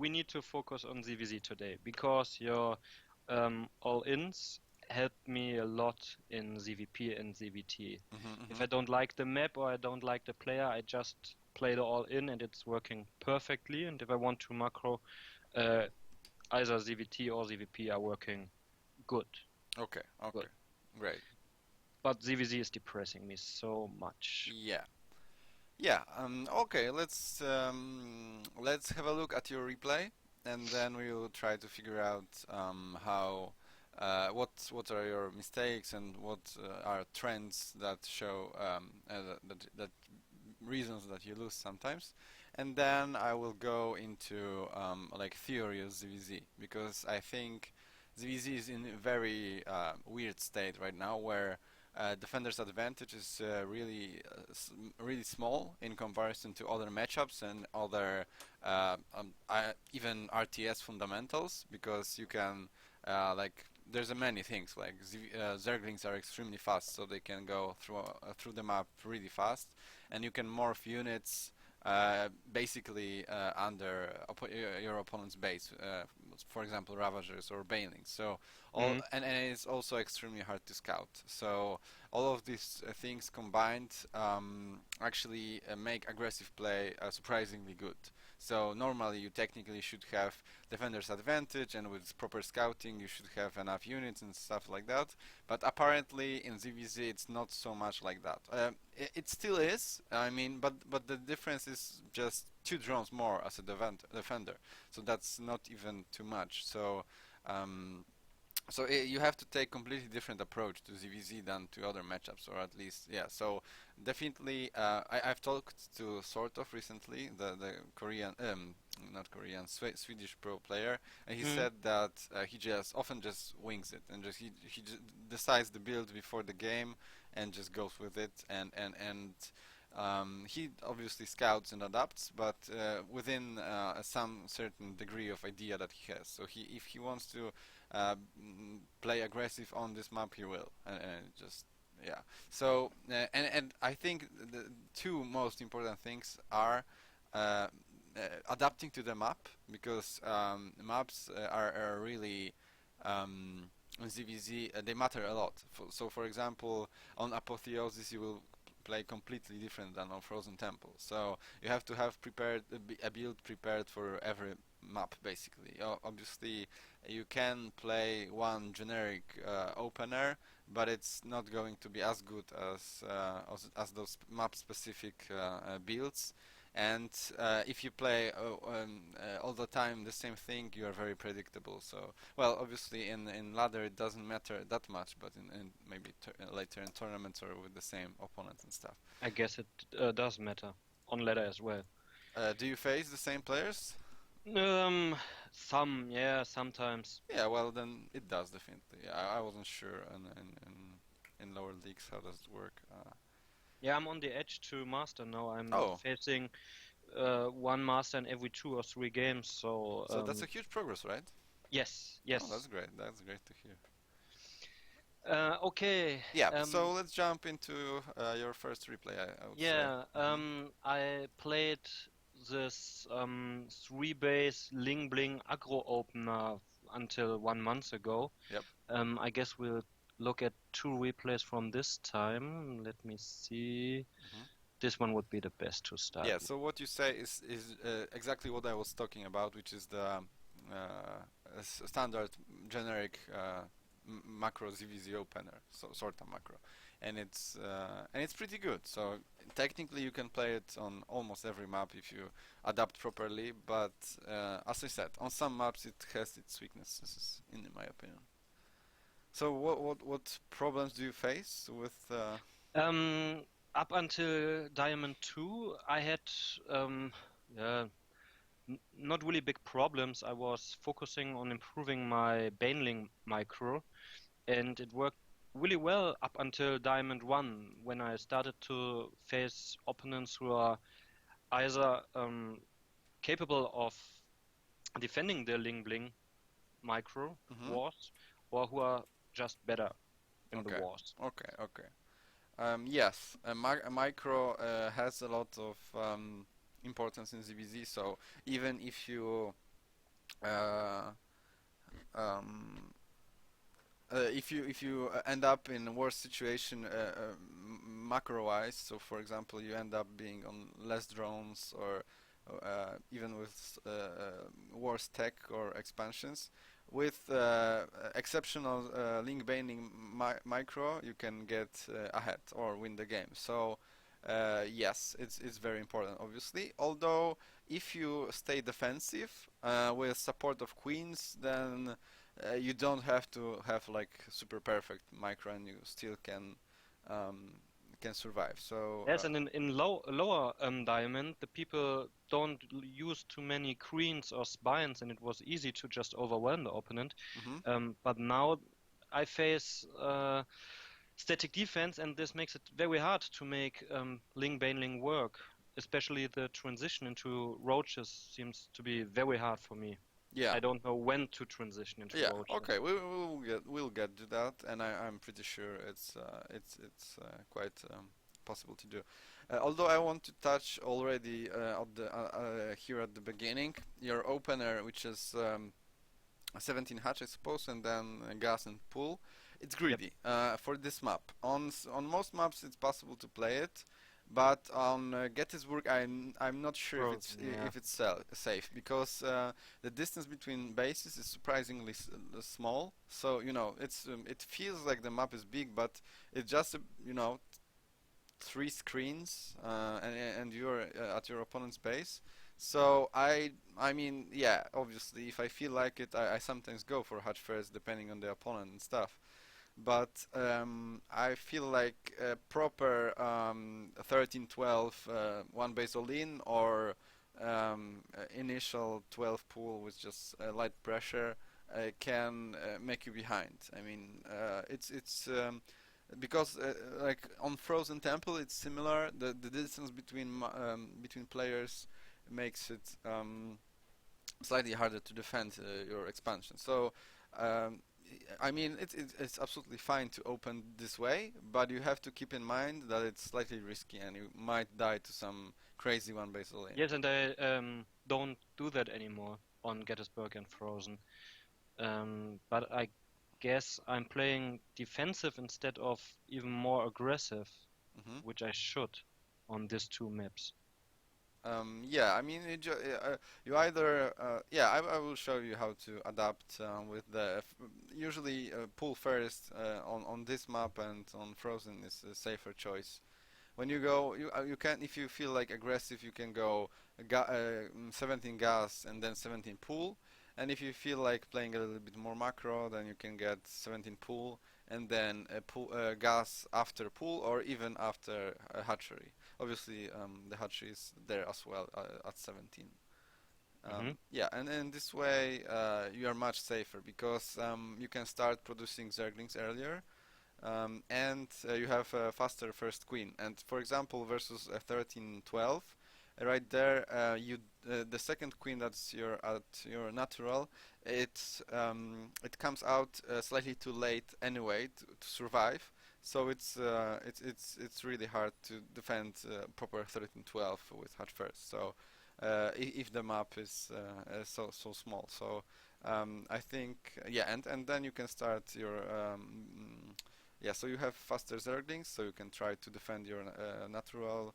we need to focus on ZVZ today because your all-ins helped me a lot in ZVP and ZVT. If I don't like the map or I don't like the player, I just play the all-in and it's working perfectly. And if I want to macro, either ZVT or ZVP are working good. Okay, Good. great. But ZVZ is depressing me so much. Yeah. Yeah, okay, let's have a look at your replay, and then we will try to figure out how what are your mistakes and what are trends that show that reasons that you lose sometimes, and then I will go into like theory of ZVZ, because I think ZVZ is in a very weird state right now where defender's advantage is really small in comparison to other matchups and other even RTS fundamentals, because you can like there's many things like Zerglings are extremely fast, so they can go through the map really fast, and you can morph units basically under your opponent's base, for example Ravagers or Banelings. So Mhm. and it's also extremely hard to scout. So all of these things combined actually make aggressive play surprisingly good. So normally you technically should have defender's advantage, and with proper scouting you should have enough units and stuff like that. But apparently in ZVZ it's not so much like that. It still is. I mean, but the difference is just 2 drones more as a defender. So that's not even too much. So. You have to take completely different approach to ZVZ than to other matchups, or at least yeah. So definitely, I've talked to sort of recently the Korean, not Korean, Swedish pro player, and he Mhm. said that he just often just wings it and just he just decides the build before the game and just goes with it, and he obviously scouts and adapts, but within some certain degree of idea that he has. So if he wants to play aggressive on this map, he will, and just yeah. So and I think the two most important things are uh, adapting to the map, because maps are really on ZVZ, they matter a lot. So for example, on Apotheosis you will play completely different than on Frozen Temple. So you have to have prepared a build prepared for every map basically. Obviously, you can play one generic opener, but it's not going to be as good as those map specific builds. And if you play all the time the same thing, you are very predictable. So, well, obviously in ladder it doesn't matter that much, but in maybe later in tournaments or with the same opponent and stuff. I guess it does matter on ladder as well. Do you face the same players? Um, yeah, sometimes. Yeah, well then it does definitely. I wasn't sure in lower leagues how does it work. Yeah, I'm on the edge to master now. I'm Oh, facing one master in every 2 or 3 games. So so that's a huge progress, right? yes, Oh, that's yes. great. That's great to hear. Okay. Yeah, so let's jump into your first replay, I would say. Yeah. Hmm. I played this three base Ling Bling aggro opener until 1 month ago. Yep. I guess we'll look at 2 replays from this time. Let me see. Hmm. This one would be the best to start Yeah, with. so what you say is exactly what I was talking about, which is the standard generic macro ZVZ opener, so sorta macro, and it's pretty good. So technically you can play it on almost every map if you adapt properly, but as I said, on some maps it has its weaknesses, in my opinion. So what problems do you face with? Um, Up until Diamond 2, I had yeah, not really big problems. I was focusing on improving my Baneling micro, and it worked really well up until Diamond 1, when I started to face opponents who are either capable of defending the Ling Bling micro Hmm. wars, or who are just better in the Okay, wars. okay. Yes, a micro has a lot of importance in ZVZ. So even if you Uh, um, if you end up in a worse situation macro wise, so for example you end up being on less drones or even with worse tech or expansions, with exceptional link binding micro you can get ahead or win the game. So yes, it's very important obviously, although if you stay defensive with support of queens, then you don't have to have like super perfect micro, and you still um, can survive. So Yes, and in lower diamond, the people don't use too many queens or spines, and it was easy to just overwhelm the opponent. mhm. But now I face static defense, and this makes it very hard to make Ling Baneling work. Especially the transition into roaches seems to be very hard for me. Yeah, I don't know when to transition into yeah. roaches. Okay, we'll get to that, and I'm pretty sure it's quite possible to do. Although I want to touch already here at the beginning your opener, which is 17 hatch, I suppose, and then gas and pool. It's Yep, greedy for this map. On most maps, it's possible to play it, but on Gettysburg, I'm not sure frozen. Yeah. if it's safe, because the distance between bases is surprisingly small. So you know, it feels like the map is big, but it's just you know, three screens, and you're at your opponent's base. So I mean, yeah, obviously, if I feel like it, I sometimes go for hatch first, depending on the opponent and stuff. But I feel like a proper 13-12 one base all in, or initial 12 pool with just light pressure can make you behind. I mean, it's because like on Frozen Temple, it's similar. The distance between between players makes it slightly harder to defend your expansion. So, um, I mean, it's absolutely fine to open this way, but you have to keep in mind that it's slightly risky, and you might die to some crazy one base lane. Yes, and I don't do that anymore on Gettysburg and Frozen. But I guess I'm playing defensive instead of even more aggressive, Hmm. which I should on these two maps. Yeah, I mean, you either yeah, I will show you how to adapt with the usually pull first on this map, and on Frozen is a safer choice. When you go, you can, if you feel like aggressive, you can go 17 gas and then 17 pool. And if you feel like playing a little bit more macro, then you can get 17 pool and then gas after pool, or even after hatchery. Obviously, the hatchery is there as well at 17. Hmm. Yeah, and in this way, you are much safer, because you can start producing zerglings earlier, and you have a faster first queen. And for example, versus a 13-12, right there, the second queen that's your at your natural, it comes out slightly too late anyway to survive. So it's really hard to defend proper 13-12 with hatch first. So if the map is so small, so I think yeah, and then you can start your yeah, so you have faster zerglings, so you can try to defend your natural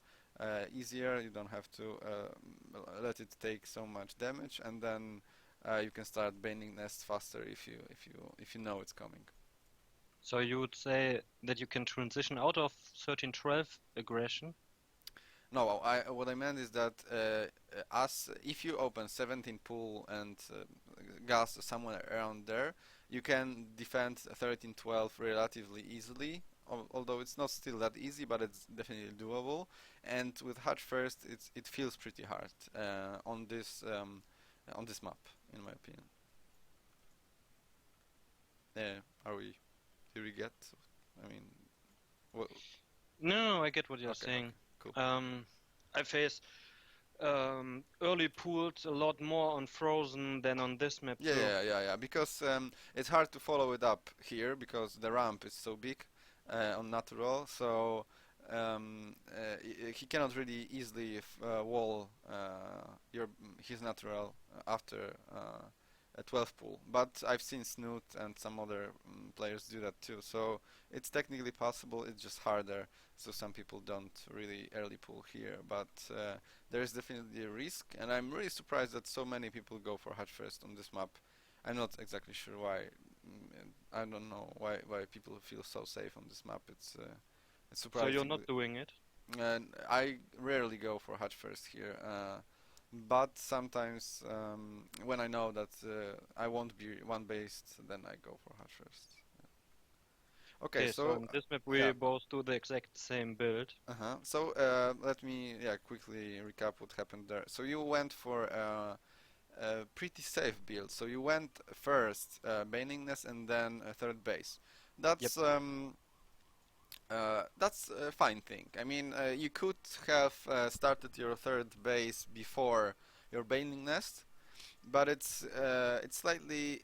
easier. You don't have to let it take so much damage, and then you can start baning nests faster if you know it's coming. So you would say that you can transition out of 13-12 aggression? No, what I meant is that as if you open 17 pool and gas somewhere around there, you can defend 13-12 relatively easily. Although it's not still that easy, but it's definitely doable. And with hatch first, it feels pretty hard on this map, in my opinion. Are we? Did we get? I mean, well, No, I get what you're okay, saying. okay, cool. Um, I face early pools a lot more on Frozen than on this map Yeah, too. yeah, yeah, yeah. Because it's hard to follow it up here, because the ramp is so big on natural. So he cannot really easily wall his natural after a 12 pool. But I've seen Snoot and some other players do that too. So it's technically possible. It's just harder. So some people don't really early pool here, but there is definitely a risk, and I'm really surprised that so many people go for hatch first on this map. I'm not exactly sure why. I don't know why people feel so safe on this map. It's So you're not surprisingly. doing it? And I rarely go for hatch first here, but sometimes when I know that I won't be one based, then I go for hatch first. Okay, Okay, so so in this map yeah, we both do the exact same build. so let me quickly recap what happened there. So you went for a pretty safe build. So you went first Baning Nest and then third base. Yep, That's that's a fine thing. I mean, you could have started your third base before your Baning Nest, but it's slightly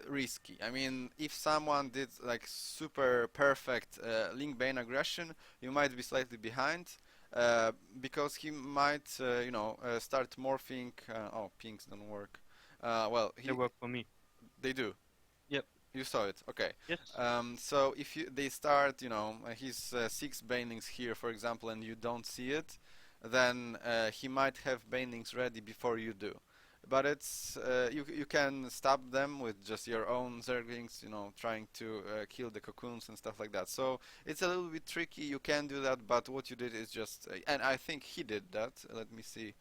risky. I mean, if someone did like super perfect Link Bane aggression, you might be slightly behind. Because he might, start morphing. Oh, pinks don't work. Well, they he work for me. they do. Yep, You saw it, okay. yes. So if they start, his six banings here, for example, and you don't see it, then he might have banings ready before you do. But it's you can stop them with just your own zerglings, trying to kill the cocoons and stuff like that. So it's a little bit tricky. You can do that, but what you did is just, and I think he did that. Let me see.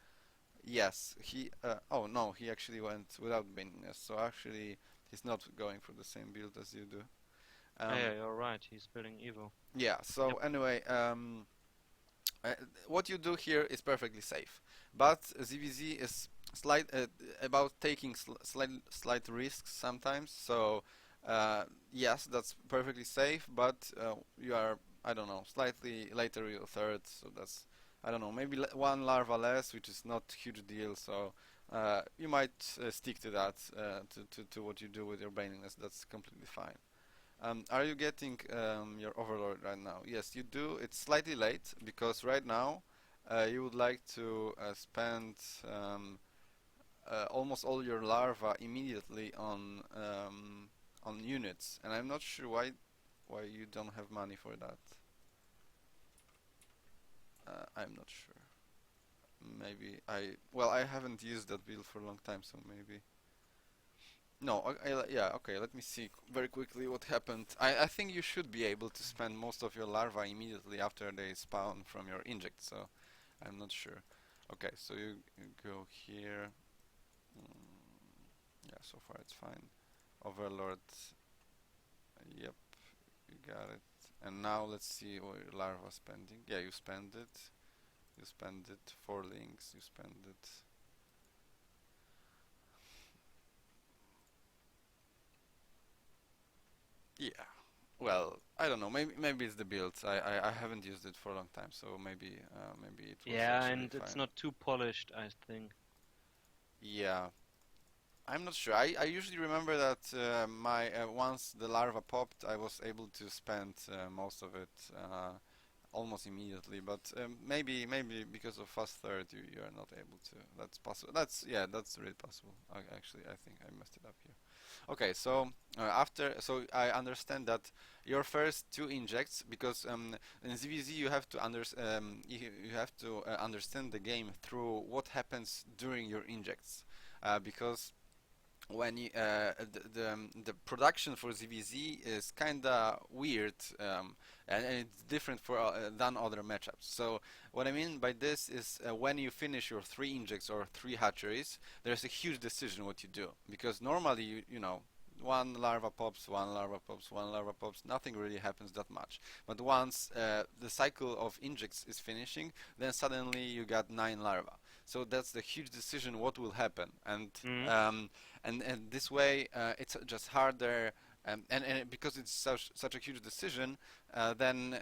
Yes, he. Oh no, he actually went without banningness. So actually, he's not going for the same build as you do. Ah, Um, yeah, you're right. He's building Evo. yeah. So Yep. anyway, uh, what you do here is perfectly safe, but ZVZ is about taking slight risks sometimes. So yes, that's perfectly safe, but you are, I don't know, slightly later your third, so that's, I don't know, maybe one larva less, which is not huge deal. So you might stick to that, to what you do with your braininess. That's completely fine. Are you getting your overlord right now? Yes, you do. It's slightly late because right now you would like to spend almost all your larva immediately on units, and I'm not sure why you don't have money for that. I'm not sure. Maybe I haven't used that build for a long time, so maybe. No, yeah, okay, let me see very quickly what happened. I think you should be able to spend most of your larvae immediately after they spawn from your inject, so I'm not sure. Okay, so you go here. Yeah, so far it's fine. Overlord, yep, you got it. And now let's see what your larva spending. Yeah, you spend it. You spend it. 4 links, you spend it. Yeah. Well, I don't know. Maybe it's the build. I haven't used it for a long time, so maybe it was Yeah, actually and it's fine. not too polished, I think. Yeah, I'm not sure. I usually remember that my once the larva popped, I was able to spend most of it almost immediately. But maybe because of fast third, you are not able to. That's possible. That's really possible. Actually, I think I messed it up here. Okay, so so I understand that your first two injects, because in ZVZ you have to you have to understand the game through what happens during your injects, because when you, the production for ZVZ is kinda weird, and it's different than other matchups. So what I mean by this is when you finish your 3 injects or 3 hatcheries, there's a huge decision what you do, because normally one larva pops, one larva pops, one larva pops, nothing really happens that much. But once the cycle of injects is finishing, then suddenly you got 9 larvae. So that's the huge decision what will happen, Mm. and this way it's just harder And because it's such a huge decision, then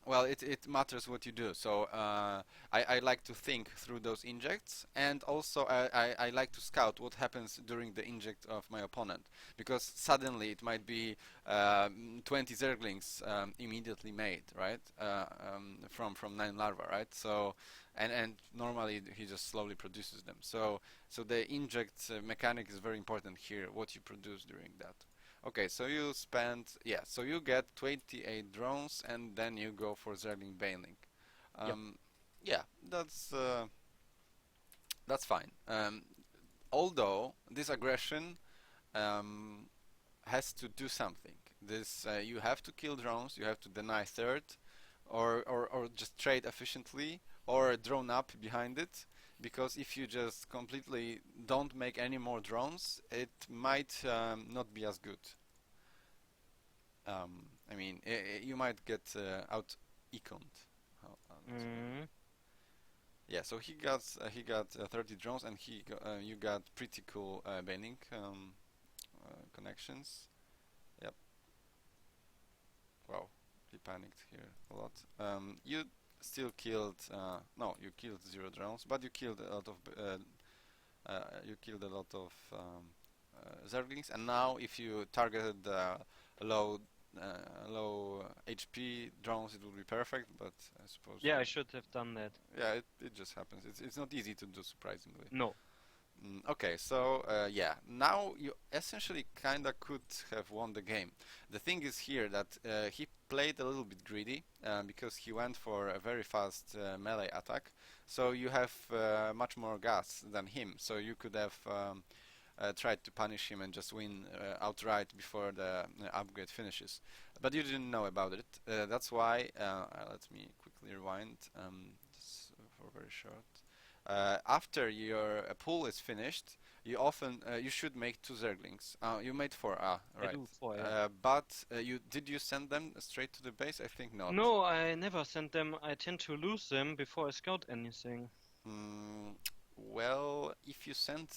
well, it matters what you do. So I like to think through those injects, and also I like to scout what happens during the inject of my opponent, because suddenly it might be 20 Zerglings immediately made, right? From 9 larvae, right? So and normally he just slowly produces them. So the inject mechanic is very important here. What you produce during that. Okay, so you spend, yeah, so you get 28 drones and then you go for Zergling Baneling. Yep. Um, yeah, that's fine. Although this aggression um, has to do something. This you have to kill drones, you have to deny third, or just trade efficiently, or drone up behind it. Because if you just completely don't make any more drones, it might not be as good. I mean, you might get out econed. Let's see. Mm, Yeah, so he got 30 drones, and you got pretty cool banning connections. Yep. Wow, he panicked here a lot. You still killed. No, you killed 0 drones, but you killed a lot of. You killed a lot of Zerglings, and now if you targeted low low HP drones, it would be perfect. But I suppose yeah, I should have done that. yeah, it just happens. It's not easy to do, surprisingly. No. Okay, so yeah, now you essentially kinda could have won the game. The thing is here that he played a little bit greedy because he went for a very fast melee attack. So you have much more gas than him. So you could have tried to punish him and just win outright before the upgrade finishes. But you didn't know about it. That's why. Let me quickly rewind. Just for very short. After your pool is finished, you should make 2 Zerglings. You made 4. Ah, I right. do 4, yeah. But you send them straight to the base? I think not. No, I never send them. I tend to lose them before I scout anything. Mm, well, if you send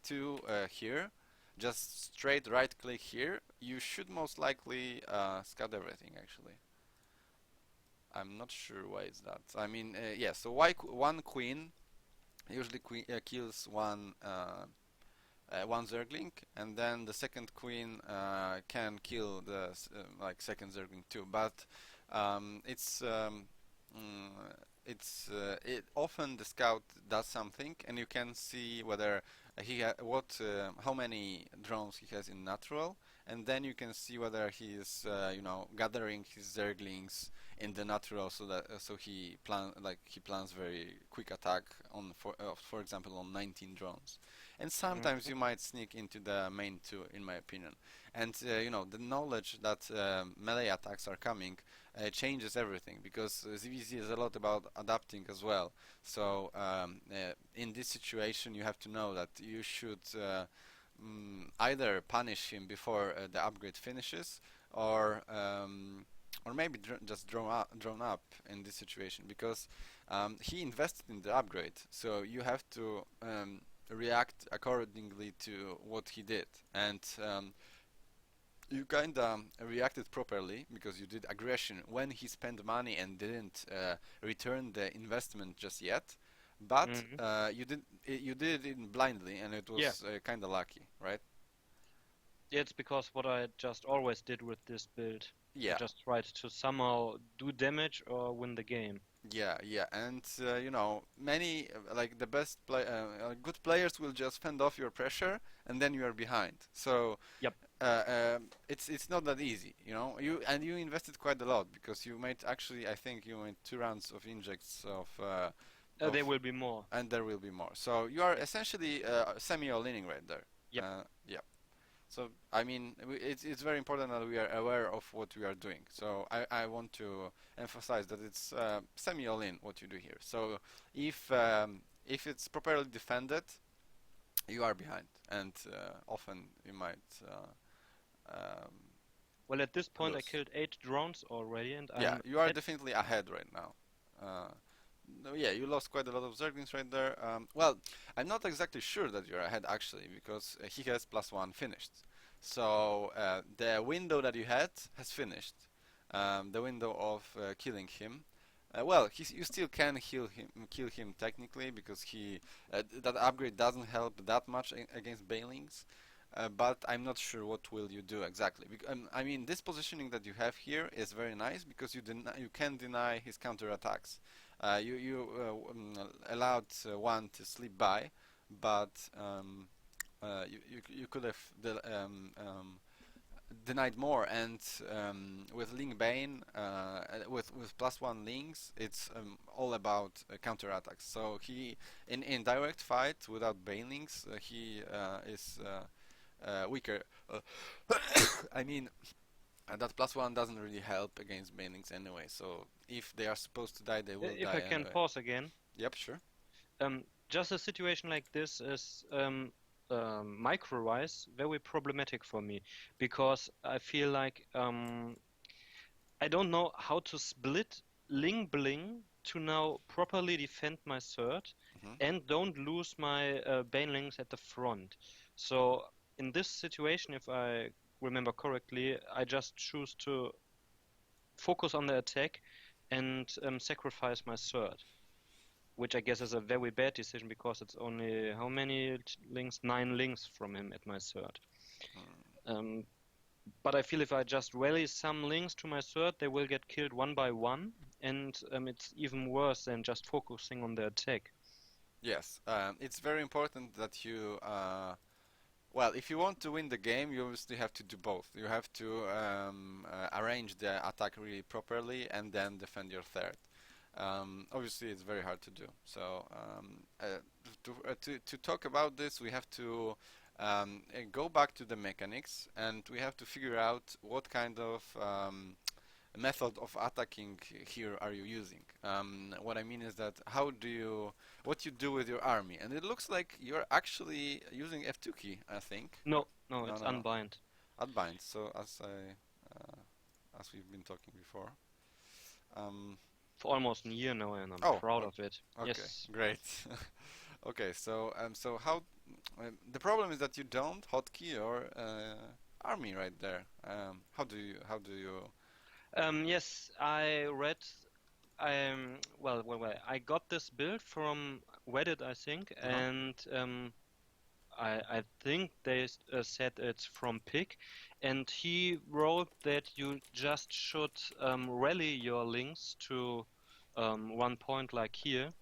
to here, just straight right click here, you should most likely scout everything actually. I'm not sure why it's that. I mean, yeah. So why one queen usually kills one Zergling, and then the second queen can kill the like second Zergling too. But um, it's um, mm, it often the scout does something, and you can see whether how many drones he has in natural, and then you can see whether he is gathering his Zerglings in the natural, so that so he plans very quick attack on for example on 19 drones. And sometimes Mm, you might sneak into the main two, in my opinion. And the knowledge that melee attacks are coming changes everything, because ZVZ is a lot about adapting as well. So in this situation, you have to know that you should either punish him before the upgrade finishes, or maybe just drawn up in this situation, because he invested in the upgrade. So you have to react accordingly to what he did, and you kinda reacted properly because you did aggression when he spent money and didn't return the investment just yet. But mm. you did it blindly, and it Yeah. was kinda lucky, right? Yeah, it's because what I just always did with this build. I Yeah, just tried to somehow do damage or win the game. yeah, and many like the good players will just fend off your pressure, and then you are behind. So Yep. it's not that easy, you invested quite a lot, because you made, actually, I think you made 2 rounds of injects of There will be more. and there will be more. So you are essentially semi-all-inning right there. Yep. Yeah. So I mean, it's very important that we are aware of what we are doing. So I want to emphasize that it's semi all-in what you do here. So if it's properly defended, you are behind, and often you might Well, at this point, I lose. killed 8 drones already, and Yeah, I'm you are at. definitely ahead right now. Uh, no, yeah, you lost quite a lot of Zerglings right there. Well, I'm not exactly sure that you're ahead actually, because he has +1 finished. So the window that you had has finished. The window of killing him. Well, you still can kill him technically because that upgrade doesn't help that much against Banelings. But I'm not sure what will you do exactly. I mean, this positioning that you have here is very nice because you can deny his counter attacks. You allowed one to slip by, but you could have denied more. And with Ling Bane, with +1 links, it's all about counter attacks. So he in direct fight without Banelings, he is weaker. Uh, I mean, that +1 doesn't really help against Banelings anyway. So if they are supposed to die, they will If I die can anyway. pause again, Yep, sure. just a situation like this is micro-wise very problematic for me because I feel like I don't know how to split Ling Bling to now properly defend my third Hmm. and don't lose my Banelings at the front. So in this situation, if I remember correctly, I just choose to focus on the attack and sacrifice my third, which I guess is a very bad decision because it's only how many links? 9 links from him at my third. Um, but I feel if I just rally some links to my third, they will get killed one by one, and it's even worse than just focusing on the attack. Yes, it's very important that you well, if you want to win the game, you obviously have to do both. You have to arrange the attack really properly and then defend your third. Obviously, it's very hard to do. So, to talk about this, we have to go back to the mechanics and we have to figure out what kind of method of attacking here are you using. What I mean is that what you do with your army, and it looks like you're actually using F2 key, I think. No, no, No, it's no, no, unbind Adbind. So as we've been talking before. Um, for almost a year now, and I'm oh, proud of it. okay, Yes. great. Okay, so how the problem is that you don't hotkey your army right there. How do you? Yes, I read. Well, I got this build from Reddit, I think, Uh-huh. and I think they said it's from Pig, and he wrote that you just should rally your links to one point like here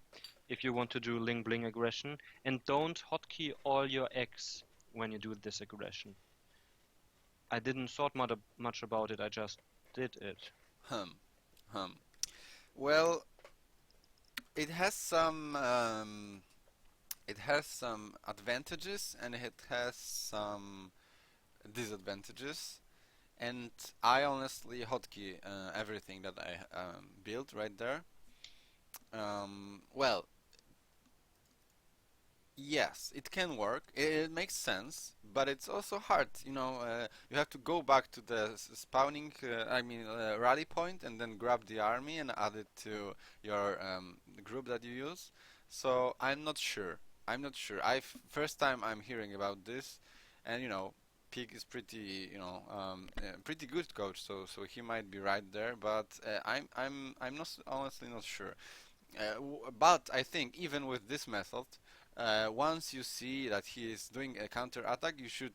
if you want to do link bling aggression, and don't hotkey all your X when you do this aggression. I didn't thought much about it. I just did it. Hum, hum. Well, it has some advantages and it has some disadvantages. And I honestly hotkey everything that I built right there. Well, yes, it can work. It makes sense, but it's also hard. You have to go back to the spawning, rally point, and then grab the army and add it to your group that you use. So I'm not sure. I'm not sure. First time I'm hearing about this, and Pig is pretty good coach. So he might be right there, but I'm not honestly not sure. But I think even with this method, once you see that he is doing a counter attack, you should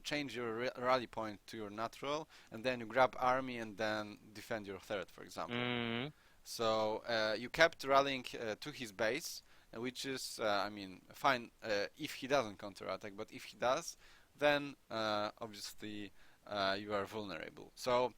change your rally point to your natural, and then you grab army and then defend your third, for example. Mm, So you kept rallying to his base, which is, fine if he doesn't counter attack, but if he does, then obviously you are vulnerable. So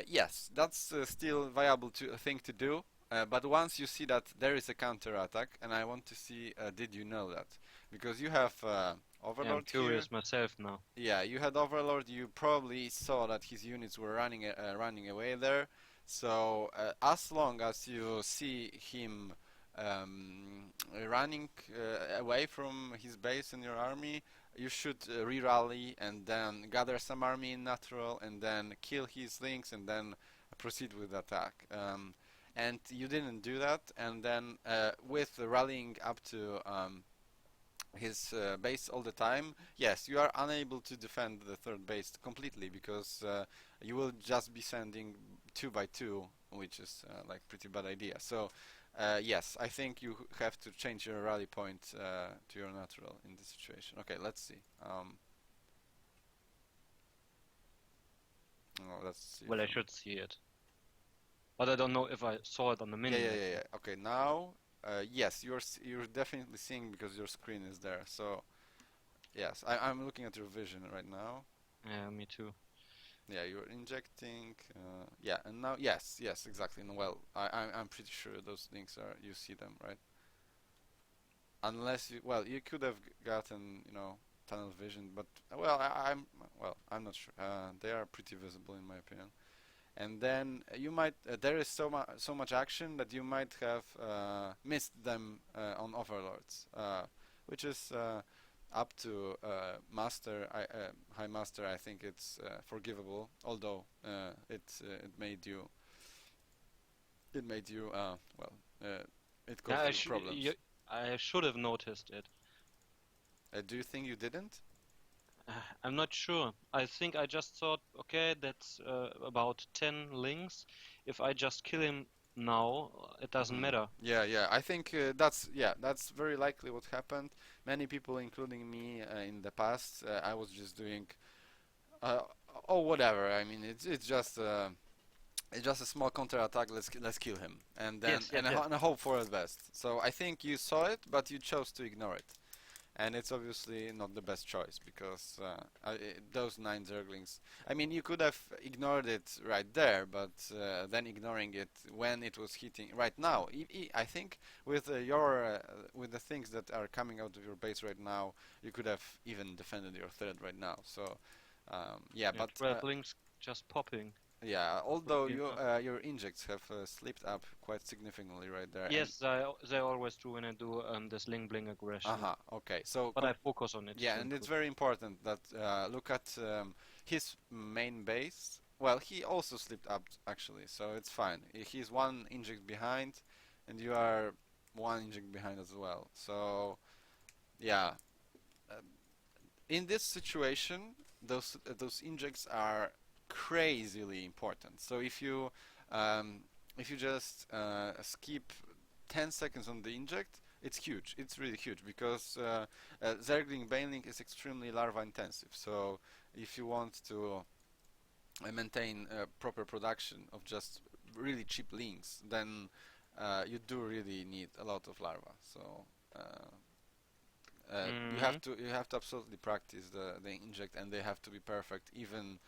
yes, that's still viable thing to do. But once you see that there is a counter attack, and I want to see, did you know that? Because you have yeah, I'm Overlord here. curious myself now. Yeah, you had Overlord. You probably saw that his units were running away there. So as long as you see him running away from his base and your army, you should re-rally and then gather some army in natural and then kill his links and then proceed with the attack. And you didn't do that, and then with rallying up to his base all the time, yes, you are unable to defend the third base completely because you will just be sending two by two, which is like pretty bad idea. So yes, I think you have to change your rally point to your natural in this situation. Okay, let's see. Let's see Well, if I should see it, but I don't know if I saw it on the yeah, yeah, minimap yeah, yet. yeah. Okay, now yes, you're definitely seeing because your screen is there. So yes, I'm looking at your vision right now. Yeah, me too. Yeah, you're injecting. Yeah, and now yes, yes, exactly. And well, I'm pretty sure those links are you see them right. Unless you well, you could have gotten tunnel vision, but I'm not sure. They are pretty visible in my opinion. And then you might there is so much action that you might have missed them on overlords, which is up to master high master. I think it's forgivable, although it made you well it Yeah, caused you problems. I should have noticed it. Do you think you didn't? I'm not sure. I think I just thought, okay, that's about 10 links. If I just kill him now, it doesn't Hmm. matter. Yeah, yeah. I think that's very likely what happened. Many people, including me, in the past, I was just doing uh, oh whatever. I mean, it's just a small counter attack. Let's kill him, and then Yes, yes, yes. and I hope for the best. So I think you saw it, but you chose to ignore it. And it's obviously not the best choice because those nine zerglings. I mean, you could have ignored it right there, but then ignoring it when it was hitting right now. I think with your with the things that are coming out of your base right now, you could have even defended your thread right now. So yeah, Yeah, but 12 links just popping. yeah, Would although be enough. your injects have slipped up quite significantly right there, and Yes, they always do when I do this link bling aggression. aha, okay, so But I focus on it yeah, to and it's improve. very important that look at his main base. Well, he also slipped up actually, so it's fine. He's one inject behind, and you are one inject behind as well. So yeah, uh, in this situation, those injects are crazily important. So if you just skip 10 seconds on the inject, it's huge. It's really huge because Zergling Baneling is extremely larva intensive. So if you want to maintain proper production of just really cheap links, then you do really need a lot of larva. So uh, Hmm. you have to absolutely practice the inject, and they have to be perfect. Even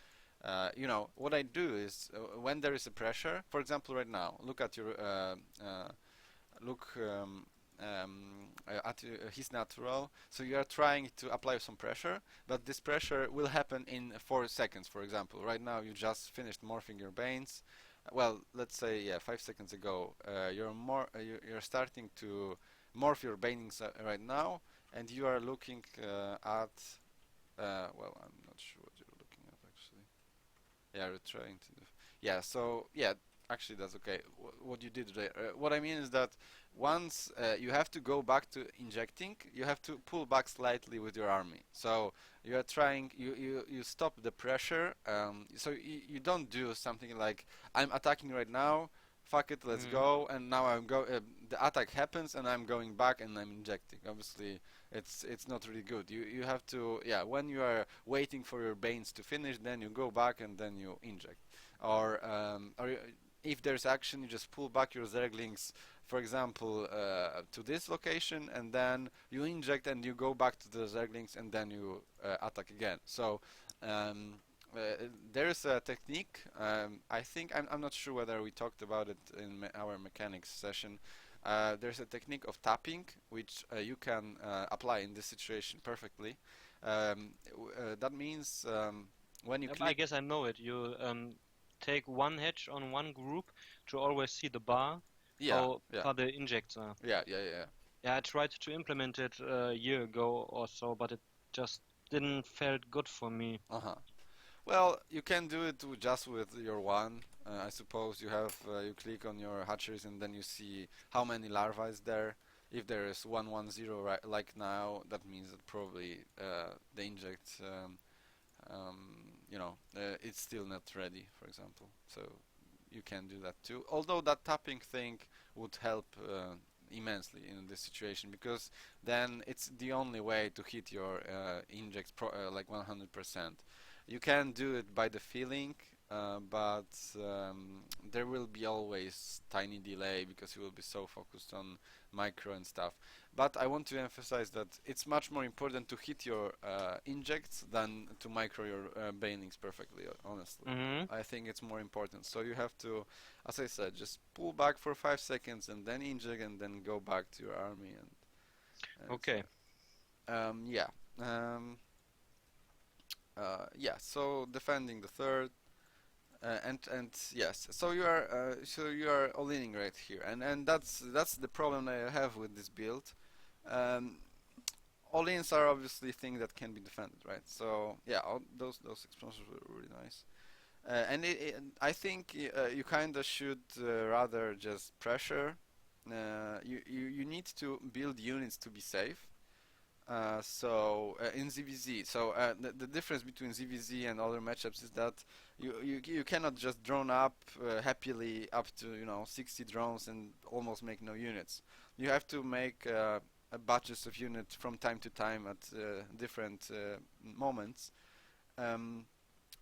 what I do is when there is a pressure, for example, right now, look at your look at his natural. So you are trying to apply some pressure, but this pressure will happen in 4 seconds. For example, right now you just finished morphing your banes. Well, let's say yeah, 5 seconds ago, you're starting to morph your banings right now, and you are looking at well, I'm not sure what you're looking at actually. Yeah, you're trying to. Yeah, so yeah, actually that's okay. What you did there. What I mean is that once you have to go back to injecting, you have to pull back slightly with your army. So you are trying. You stop the pressure. So you don't do something like I'm attacking right now. Fuck it, let's Hmm. go. And now I'm go. The attack happens, and I'm going back and I'm injecting. Obviously, it's not really good. You have to yeah when you are waiting for your banes to finish, then you go back and then you inject. Or if there's action, you just pull back your zerglings, for example, to this location, and then you inject and you go back to the zerglings and then you attack again. So um, there's a technique. I think I'm not sure whether we talked about it in our mechanics session. There's a technique of tapping, which you can apply in this situation perfectly. That means when you I click, guess I know it. You take one hedge on one group to always see the bar, yeah, how yeah, far the injects are. yeah, yeah, yeah. Yeah, I tried to implement it a year ago or so, but it just didn't felt good for me. Uh-huh. Well, you can do it just with your one. I suppose you click on your hatcheries and then you see how many larvae is there. if there is 110 right like now, that means that probably the inject it's still not ready, for example. So you can do that too. Although that tapping thing would help immensely in this situation, because then it's the only way to hit your inject like 100%. You can do it by the feeling, but there will be always tiny delay because you will be so focused on micro and stuff. But I want to emphasize that it's much more important to hit your injects than to micro your banelings perfectly, honestly. Hmm. I think it's more important. So you have to, as I said, just pull back for 5 seconds and then inject and then go back to your army and Okay. yeah. Um, yeah, so defending the third, and yes, so you are all-inning right here, and that's the problem that I have with this build. Um, All-ins are obviously things that can be defended, right? So yeah, those explosives were really nice. I think you kind of should rather just pressure. You need to build units to be safe. In ZVZ, the difference between ZVZ and other matchups is that you cannot just drone up happily up to 60 drones and almost make no units. You have to make batches of units from time to time at different moments. Um,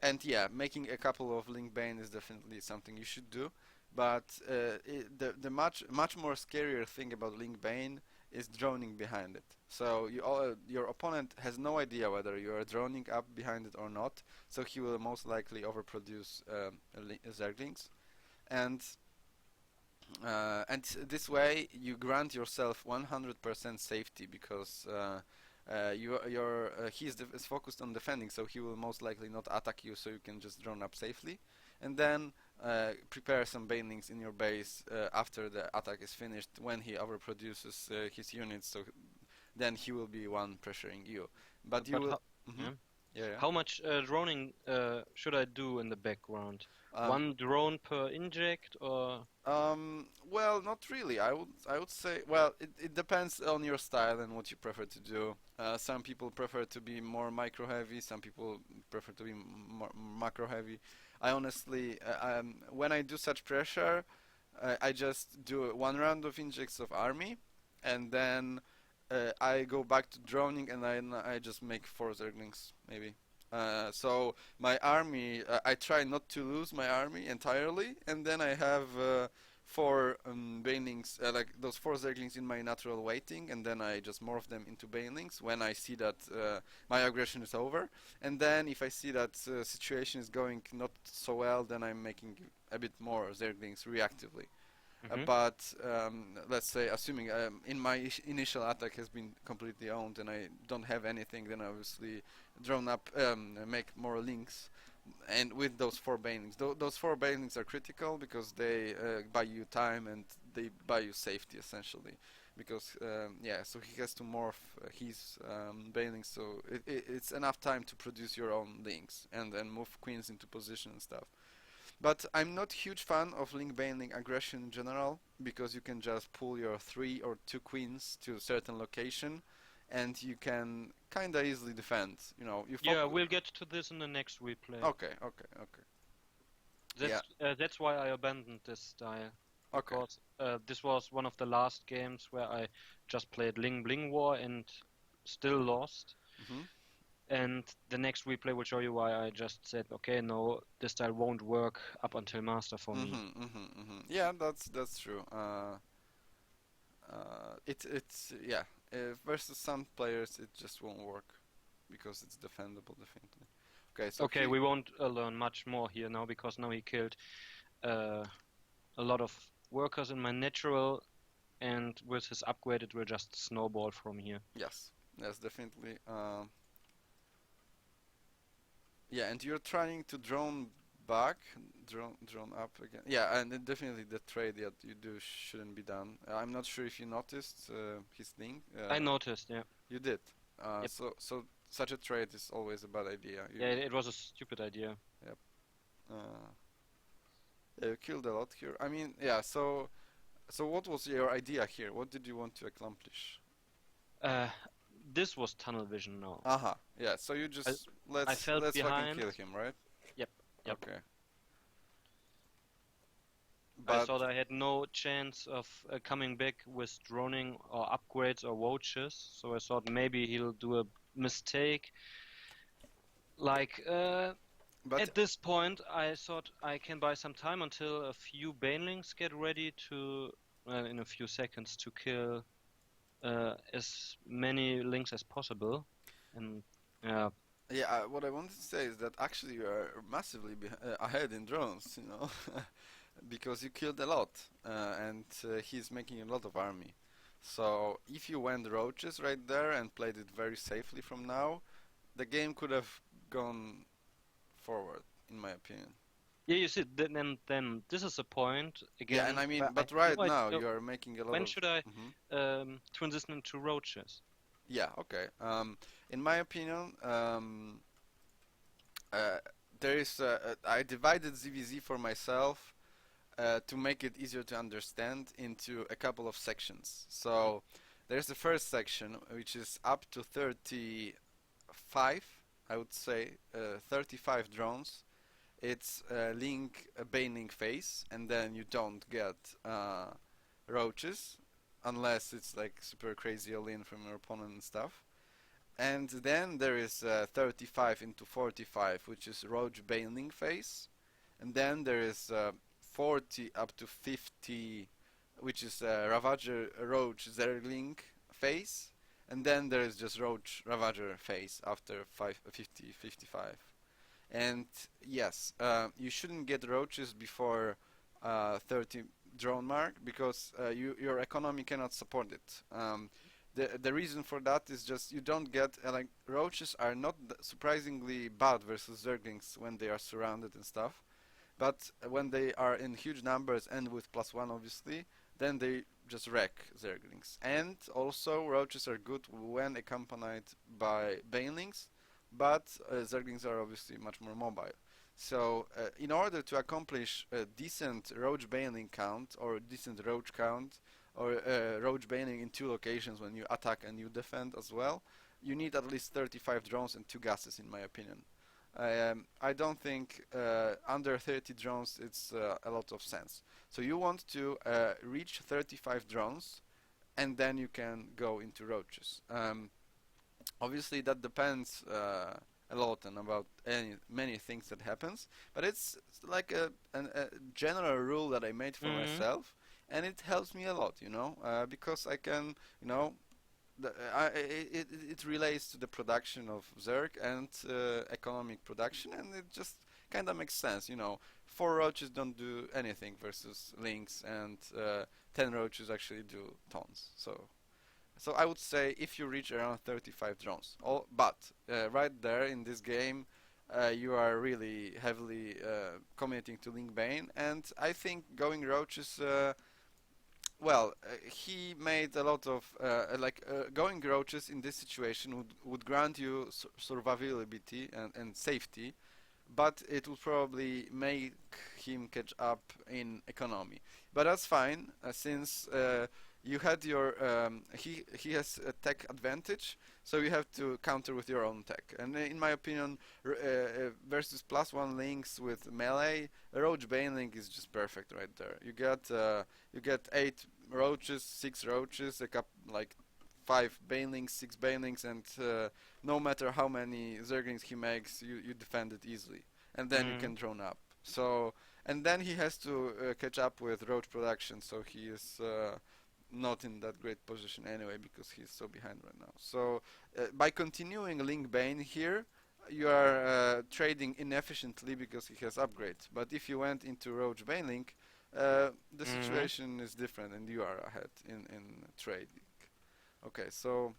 and yeah, making a couple of link bane is definitely something you should do. But the much more scarier thing about link bane is droning behind it. So your opponent has no idea whether you are droning up behind it or not. So he will most likely overproduce zerglings, and and this way you grant yourself 100% safety because is focused on defending, so he will most likely not attack you, so you can just drone up safely, and then prepare some banelings in your base after the attack is finished when he overproduces his units, so then he will be one pressuring you. But you But will. how? Hmm. Yeah. Yeah, yeah. How much droning should I do in the background? Um, One drone per inject, or? well, not really. I would say, well, it depends on your style and what you prefer to do. Some people prefer to be more micro heavy. Some people prefer to be more macro heavy. I honestly, when I do such pressure, I just do one round of injects of army, and then I go back to droning, and then I just make four zerglings maybe. So my army, I try not to lose my army entirely, and then I have four banelings, like those four zerglings in my natural waiting, and then I just morph them into banelings when I see that my aggression is over. And then if I see that situation is going not so well, then I'm making a bit more zerglings reactively. Hmm. But let's say, assuming in my initial attack has been completely owned and I don't have anything, then obviously drone up, make more links, and with those four banelings. Those four banelings are critical because they buy you time and they buy you safety essentially. Because yeah, so he has to morph his banelings, so it's enough time to produce your own links and then move queens into position and stuff. But I'm not huge fan of link baneling aggression in general because you can just pull your three or two queens to a certain location, and you can kinda easily defend. You Yeah, focus. we'll get to this in the next replay. Okay, okay, okay. Yeah, That's why I abandoned this style, okay. because this was one of the last games where I just played Ling Bling War and still lost. Mhm, And the next replay will show you why I just said, okay, no, this style won't work up until Master for me. mhm, mhm, mhm. Yeah, that's true. It's yeah. Versus some players, it just won't work because it's defendable, definitely. Okay, so Okay, he. we won't learn much more here now, because now he killed uh, a lot of workers in my natural, and with his upgrade it will just snowball from here. Yes, yes, definitely. Yeah, and you're trying to drone back, drone up again. Yeah, and definitely the trade that you do shouldn't be done. I'm not sure if you noticed his thing. I noticed, yeah. You did. Yep. So such a trade is always a bad idea. Yeah, it was a stupid idea. Yep. Yeah, you killed a lot here. I mean, yeah. So So what was your idea here? What did you want to accomplish? Uh, this was tunnel vision now. Aha, yeah. So you I, just I let's felt let's fucking behind. kill him, right? Yep, yep. Okay. I But thought I had no chance of coming back with droning or upgrades or vouchers, so I thought maybe he'll do a mistake. Like, but at this point, I thought I can buy some time until a few banelings get ready to, in a few seconds, to kill as many links as possible. And yeah, yeah, what I wanted to say is that actually you are massively ahead in drones, you know, because you killed a lot, and he's making a lot of army. So if you went roaches right there and played it very safely from now, the game could have gone forward, in my opinion. yeah, you see, then this is a point Yeah, and again I where mean, I but have right no now idea you are making a lot when of. should I Mhm. transition into roaches. Yeah, okay. In my opinion, uh, there is. I divided ZVZ for myself to make it easier to understand into a couple of sections. Mhm. So there's the first section, which is up to 35, I would say, 35 drones. It's a link a baning phase, and then you don't get roaches unless it's like super crazy all-in from your opponent and stuff. And then there is 35 into 45, which is roach baning phase. And then there is 40 up to 50, which is Ravager Roach Zergling phase. And then there is just Roach Ravager phase after 50, 55. And yes, you shouldn't get roaches before 30 drone mark because your economy cannot support it. The reason for that is just you don't get like roaches are not surprisingly bad versus zerglings when they are surrounded and stuff, but when they are in huge numbers and with +1 obviously, then they just wreck zerglings. And also roaches are good when accompanied by banelings, but zerglings are obviously much more mobile. So in order to accomplish a decent roach baneling count or a decent roach count or roach baneling in two locations when you attack and you defend as well, you need at least 35 drones and two gases in my opinion. I don't think under 30 drones it's a lot of sense. So you want to reach 35 drones and then you can go into roaches. Obviously that depends a lot and about many things that happens, but it's like a general rule that I made for Hmm. myself, and it helps me a lot, you know, because I can, you know, it relates to the production of Zerg and economic production, and it just kind of makes sense, you know. Four roaches don't do anything versus links, and 10 roaches actually do tons. So I would say if you reach around 35 drones. But right there in this game, you are really heavily committing to Link Bane, and I think going roaches. Well, he made a lot of going roaches in this situation would grant you survivability and safety, but it would probably make him catch up in economy. But that's fine, since you had your he has a tech advantage, so you have to counter with your own tech. And in my opinion, versus +1 links with melee, a roach bane link is just perfect right there. You get 8 roaches, 6 roaches, a like 5 banelings, 6 banelings, and no matter how many zerglings he makes, you defend it easily, and then you Hmm. can drone up. So and then he has to catch up with roach production, so he is not in that great position anyway because he's so behind right now. So by continuing Link Bane here, you are trading inefficiently because he has upgrades. But if you went into Roach Bane Link, the Hmm. situation is different and you are ahead in trading. Okay, so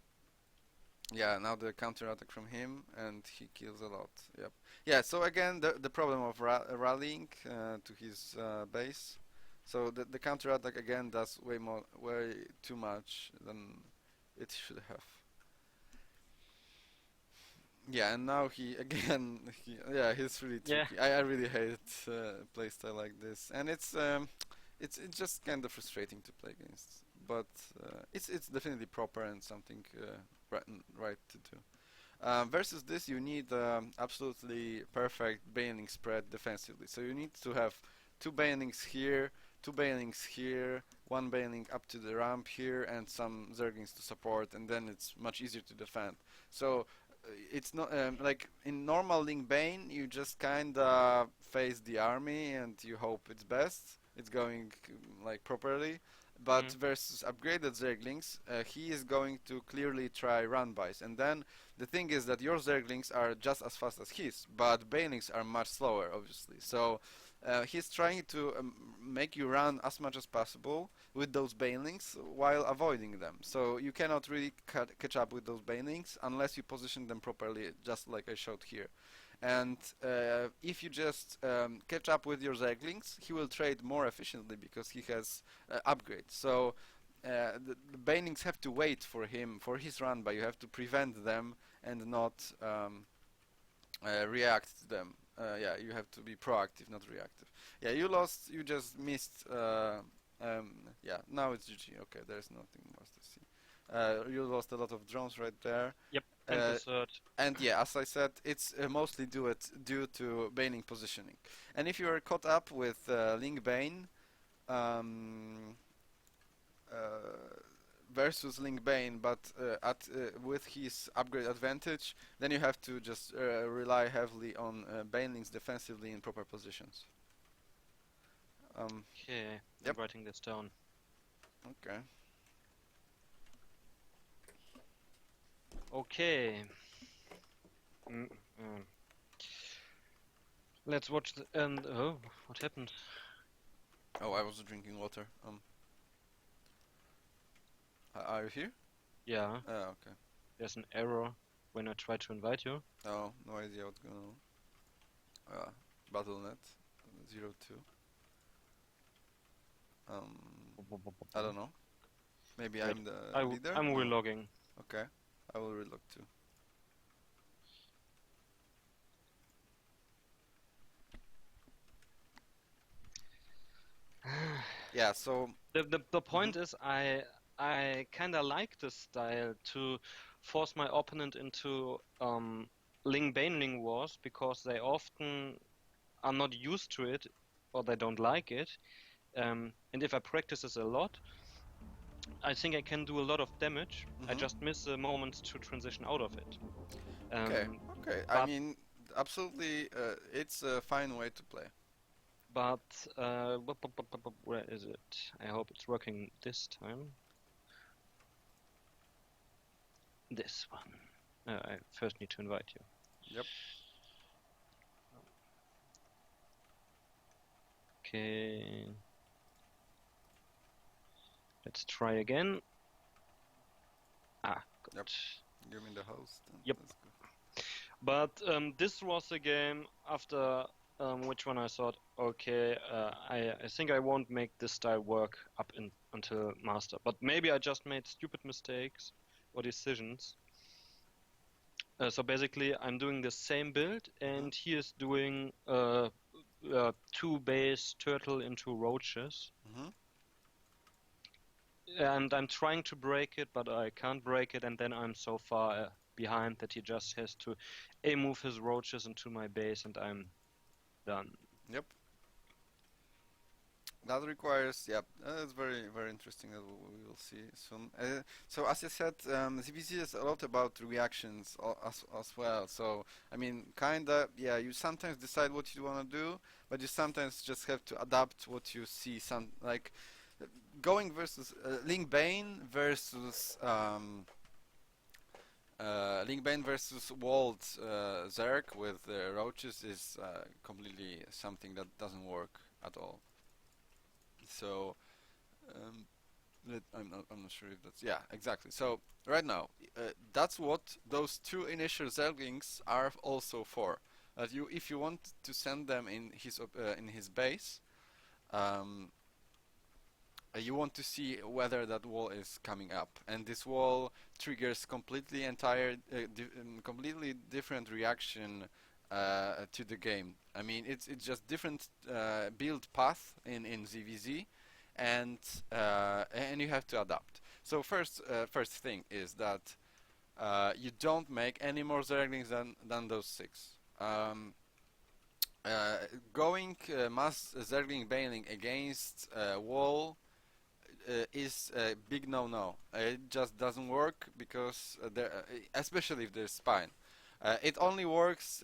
yeah, now the counter attack from him, and he kills a lot. Yep. Yeah. So again, the problem of rallying to his base. So the counter attack again does way too much than it should have. Yeah, and now he again. Yeah, he's really Yeah. tricky. I really hate playstyle like this, and it's just kind of frustrating to play against, but it's definitely proper and something right right to do. Versus this, you need absolutely perfect baneling spread defensively. So you need to have two banelings here, two banelings here, one baneling up to the ramp here, and some zerglings to support, and then it's much easier to defend. So it's not like in normal Link Bane, you just kinda face the army and you hope it's best. It's going like properly. But Mm. versus upgraded Zerglings, he is going to clearly try run bys, and then the thing is that your Zerglings are just as fast as his, but Banelings are much slower, obviously. So he's trying to make you run as much as possible with those Banelings while avoiding them. So you cannot really catch up with those Banelings unless you position them properly, just like I showed here. And if you just catch up with your Zerglings, he will trade more efficiently because he has upgrades. So the Banelings have to wait for him for his run, but you have to prevent them and not react to them. Yeah, you have to be proactive, not reactive. Yeah, you lost. You just missed. Yeah, now it's GG. Okay, there's nothing more to see. You lost a lot of drones right there. Yep, and the Uh, third. and yeah, as I said, it's mostly due to Baning positioning. And if you are caught up with Link Bane um, uh, versus Link Bane, but with his upgrade advantage, then you have to just rely heavily on Banelings defensively in proper positions. Um, Okay, I'm yep. writing this down. Okay. Okay. Mm, let's watch the and oh, what happened? Oh, I was drinking water. Are you here? Yeah, Oh, okay. there's an error when I try to invite you. Oh, no idea what's going on. Battle.net 02. Um, I don't know. Maybe Wait, I'm the leader? I'm No. relogging. Okay. I will relog too. Yeah, so. The Mhm. point is I kinda like this style to force my opponent into Ling Baneling wars because they often are not used to it or they don't like it. And if I practice this a lot, I think I can do a lot of damage. I Mhm. just miss the moments to transition out of it. Okay. Um, Okay. I but mean, absolutely, it's a fine way to play. but where is it? I hope it's working this time. This one. I first need to invite you. Yep. Okay. Let's try again. Ah, Yep. good. Give me the host. And Yep. let's go. But this was a game after which one I thought, okay, I think I won't make this style work up until master. But maybe I just made stupid mistakes or decisions. So basically, I'm doing the same build, Mhm. and he is doing two base turtle into roaches. Mhm. And I'm trying to break it, but I can't break it, and then I'm so far behind that he just has to move his roaches into my base, and I'm done. Yep. That requires, yeah, it's very, very interesting that we will see soon. So as I said, CBC is a lot about reactions as well. So I mean, kinda, yeah, you sometimes decide what you want to do, but you sometimes just have to adapt what you see. Some like going versus Link Bane versus Link Bane versus Walled Zerg with roaches is completely something that doesn't work at all. So. Um, I'm not sure if that's yeah exactly. So right now, that's what those two initial Zerglings are also for. That you if you want to send them in his base, um, you want to see whether that wall is coming up, and this wall triggers completely different reaction to the game. I mean, it's just different build path in ZVZ, and you have to adapt. So first thing is that you don't make any more zerglings than those six. Uh, Going mass zergling baneling against wall is a big no-no. It just doesn't work because especially if there's spine. It only works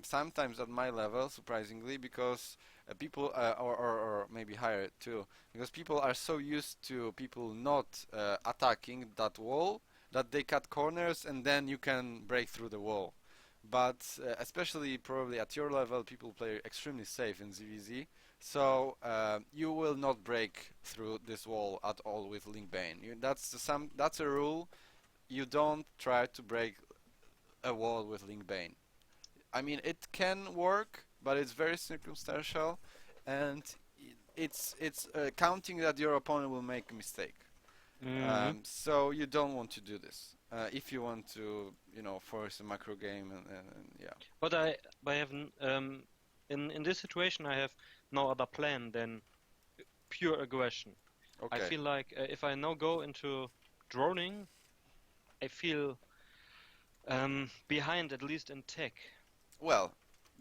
sometimes at my level, surprisingly, because people, or maybe higher too, because people are so used to people not attacking that wall that they cut corners and then you can break through the wall. But especially probably at your level, people play extremely safe in ZVZ, so you will not break through this wall at all with Link Bane. That's a rule. You don't try to break a wall with Link Bane. I mean, it can work, but it's very circumstantial, and it's counting that your opponent will make a mistake. Hmm. So you don't want to do this if you want to, force a macro game and yeah. But I have in this situation I have no other plan than pure aggression. I Okay. feel like if I now go into droning, I feel behind at least in tech Well,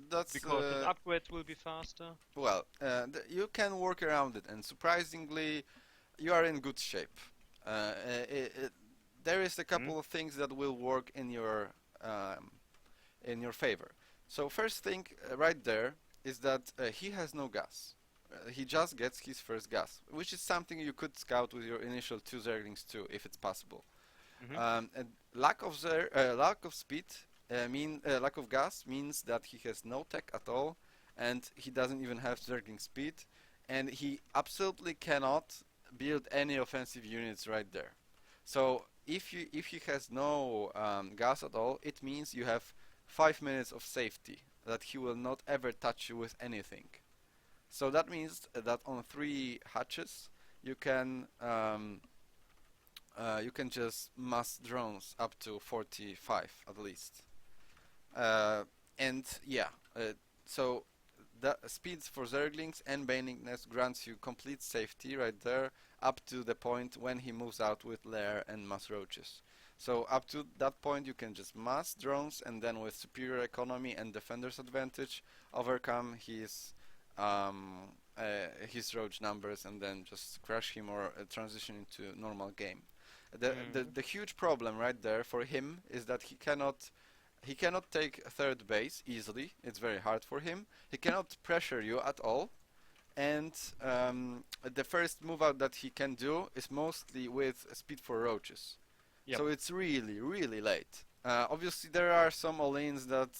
that's because his upgrades will be faster. you can work around it, and surprisingly, you are in good shape. Uh, it, it, there is a Hmm? couple of things that will work um, in your favor. So first thing right there is that he has no gas. He just gets his first gas, which is something you could scout with your initial two Zerglings too, if it's possible. Hmm. And lack of speed lack of gas means that he has no tech at all, and he doesn't even have Zergling speed, and he absolutely cannot build any offensive units right there. So if he has no gas at all, it means you have 5 minutes of safety that he will not ever touch you with anything. So that means that on three hatches you can just mass drones up to 45 at least. Uh, and yeah, so the speeds for Zerglings and Baningness grants you complete safety right there up to the point when he moves out with Lair and Mass Roaches. So up to that point you can just mass drones and then with superior economy and defender's advantage overcome his roach numbers and then just crush him or transition into normal game. Hmm. The huge problem right there for him is that he cannot take third base easily. It's very hard for him. He cannot pressure you at all. And the first move out that he can do is mostly with speed for roaches. Yep. So it's really, really late. Obviously, there are some all-ins that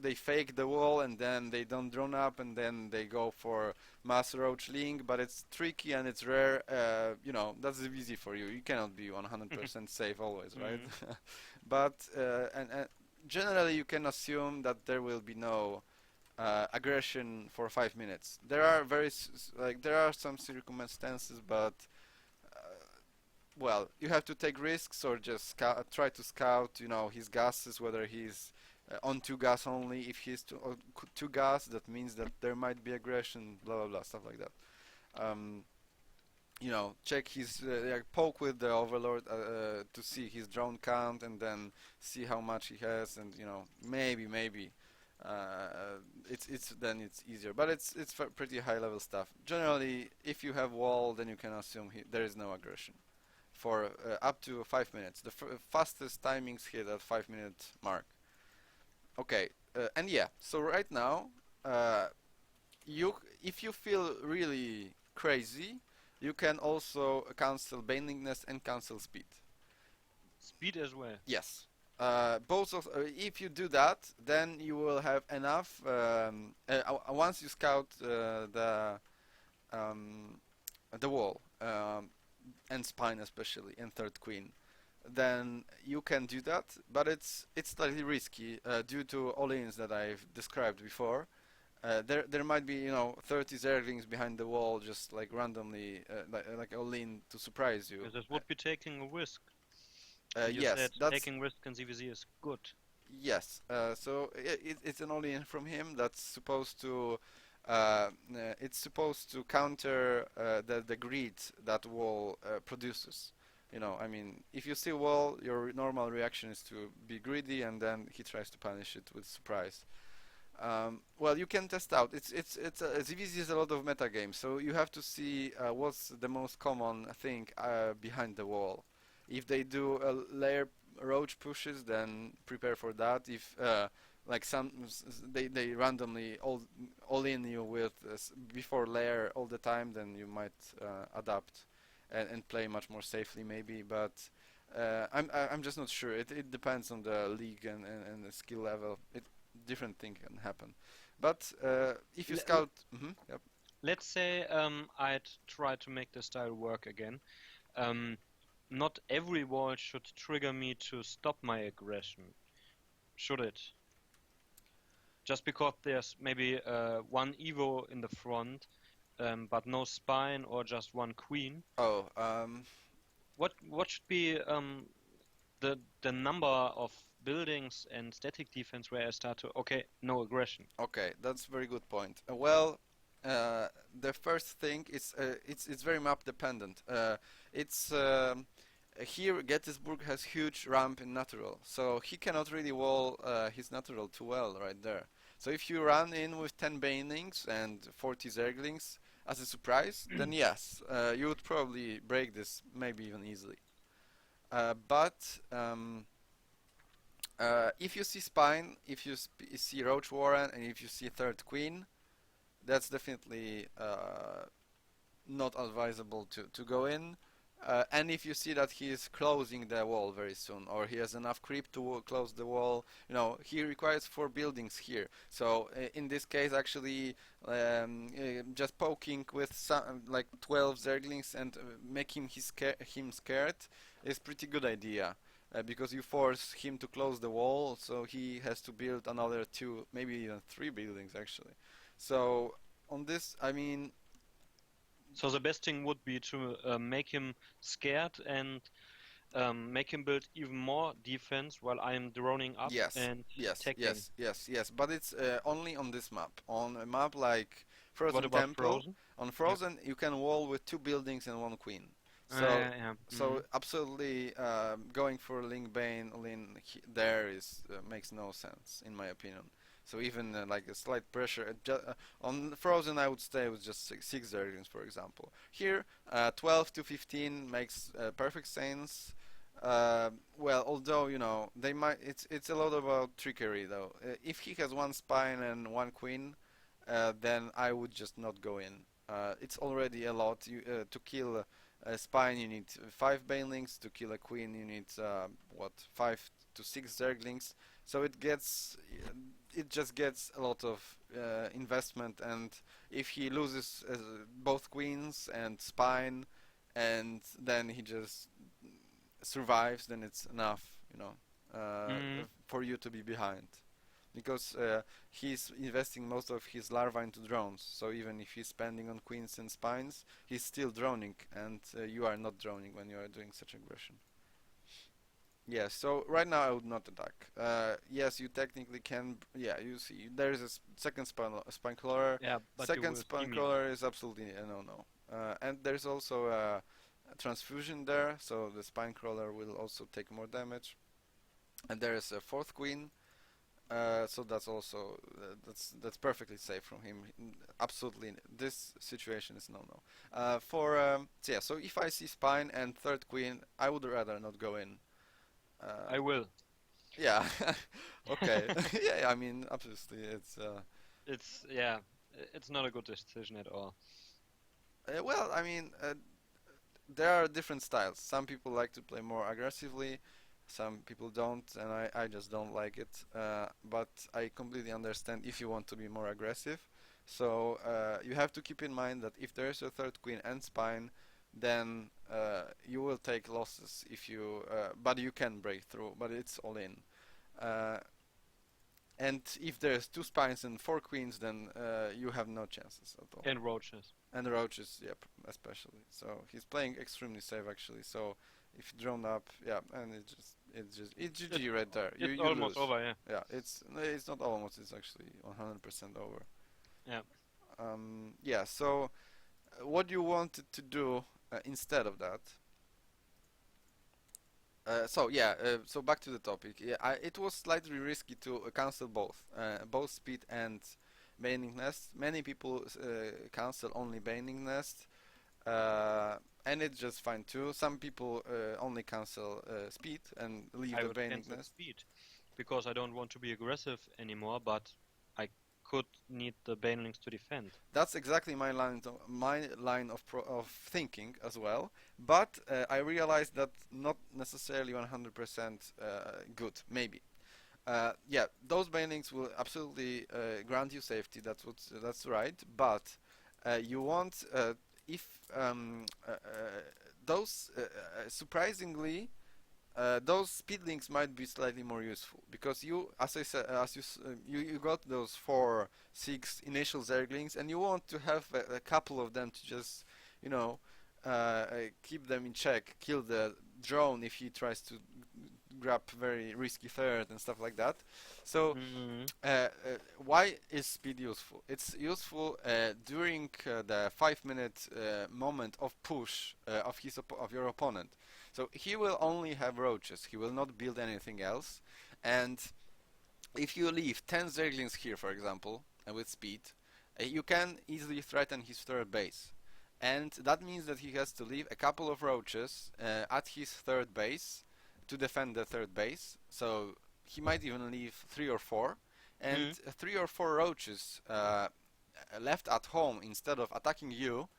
they fake the wall and then they don't drone up and then they go for mass roach link, but it's tricky and it's rare. That's easy for you. You cannot be 100% safe always, right? Hmm. But and generally, you can assume that there will be no aggression for 5 minutes. There are there are some circumstances, but well, you have to take risks or just try to scout, his gases, whether he's on two gas only. If he's two gas, that means that there might be aggression, blah blah blah, stuff like that. Um, check his poke with the overlord to see his drone count, and then see how much he has, and maybe it's easier, but it's pretty high level stuff. Generally, if you have wall, then you can assume there is no aggression for up to 5 minutes. The fastest timings hit at 5 minute mark. Okay, and yeah, so right now, uh, you if you feel really crazy, you can also cancel banelingness and cancel speed. Speed as well. Yes. Both of if you do that, then you will have enough. Once you scout um, the wall and spine especially and third queen, then you can do that. But it's slightly risky due to all-ins that I've described before. There might be 30 zerglings behind the wall just like randomly like all-in to surprise you. Because this would be taking a risk. And you Yes, said that's taking risk in ZVZ is good. yes. So it's an all-in from him that's supposed to It's supposed to counter the greed that wall produces. You know, I mean, if you see wall, your normal reaction is to be greedy, and then he tries to punish it with surprise. Well, you can test out. ZVZ is a lot of meta games, so you have to see what's the most common thing behind the wall. If they do a layer roach pushes, then prepare for that. If like they randomly all in you with before layer all the time, then you might adapt and play much more safely maybe. But I'm just not sure. It depends on the league and the skill level. Different thing can happen. But if you Le- le- scout, yep. let's say I'd try to make the style work again. Um, Not every wall should trigger me to stop my aggression, should it? Just because there's maybe one Evo in the front, but no spine or just one queen. Oh, What should be the number of buildings and static defense where I start to okay, no aggression. okay, that's a very good point. Well, the first thing is it's very map dependent. It's Here Gettysburg has huge ramp in natural, so he cannot really wall his natural too well right there. So if you run in with 10 banelings and 40 zerglings as a surprise, then yes, you would probably break this maybe even easily. But if you see Spine, if you see Roach Warren, and if you see Third Queen, that's definitely not advisable to go in. And if you see that he is closing the wall very soon, or he has enough creep to close the wall, you know, he requires 4 buildings here. So in this case, actually, just poking with some, like 12 zerglings and making him scared is pretty good idea. Because you force him to close the wall, so he has to build another 2, maybe even 3 buildings actually. So on this, I mean, So the best thing would be to make him scared and make him build even more defense while I am droning up yes, and yes, attacking. yes, yes, yes. But it's only on this map. On a map like What Frozen about Temple, Frozen? on Yeah. Frozen you can wall with 2 buildings and 1 queen. So, Yeah. so absolutely going for Link Bane there is makes no sense in my opinion. So even like a slight pressure on Frozen, I would stay with just six Zerglings, for example. Here, 12 to 15 makes perfect sense. Well, although you know they might, it's a lot about trickery though. If he has 1 spine and 1 queen, then I would just not go in. It's already a lot. To kill a spine, you need 5 banelings. To kill a queen, you need what 5 to 6 zerglings. So it just gets a lot of investment. And if he loses both queens and spine, and then he just survives, then it's enough, you know, Mm. for you to be behind. Because he's investing most of his larva into drones, so even if he's spending on queens and spines, he's still droning, and you are not droning when you are doing such aggression. Yeah, so right now I would not attack. Yes, you technically can. Yeah, you see, there is a second spine crawler. Yeah, but you Second will see spine me. crawler is absolutely a no-no. And there's also a transfusion there, so the spine crawler will also take more damage. And there is a fourth queen, so that's also that's perfectly safe from him. Absolutely, this situation is no-no. So yeah, so if I see spine and third queen, I would rather not go in. Uh, I will. yeah, okay. Yeah, I mean, obviously, It's yeah, it's not a good decision at all. well, I mean, there are different styles. Some people like to play more aggressively, some people don't, and I just don't like it. But I completely understand if you want to be more aggressive. So you have to keep in mind that if there is a third queen and spine, then you will take losses if you, but you can break through, but it's all in. Uh, and if there's 2 spines and 4 queens, then you have no chances at all. And roaches. And Roaches, yep, especially. So he's playing extremely safe actually. So if you drone up, yeah, and it's It's GG right there. You it's you almost lose. over, yeah. Yeah, it's no, it's not almost. It's actually 100% over. Yeah. Yeah. So what you wanted to do instead of that? So yeah, so back to the topic. Yeah, it was slightly risky to cancel both speed and binding nest. Many people cancel only binding nest, and it's just fine too. Some people only cancel speed and leave I the would binding cancel nest. speed because I don't want to be aggressive anymore, but I could need the banelings to defend. That's exactly my line of of thinking as well. But I realized that not necessarily 100% good. Maybe. Yeah, those bindings will absolutely grant you safety. That's right. But you want if those surprisingly those speed links might be slightly more useful because you, as I said, you got those 4, 6 initial Zerglings, and you want to have a couple of them to just, you know, keep them in check, kill the drone if he tries to grab very risky third and stuff like that. So Mm, why is speed useful? It's useful during the 5 minute moment of push of your opponent. So he will only have roaches. He will not build anything else. And if you leave 10 Zerglings here, for example, with speed, you can easily threaten his third base. And that means that he has to leave a couple of roaches at his third base to defend the third base. So he might even leave 3 or 4. And mm, 3 or 4 roaches left at home instead of attacking you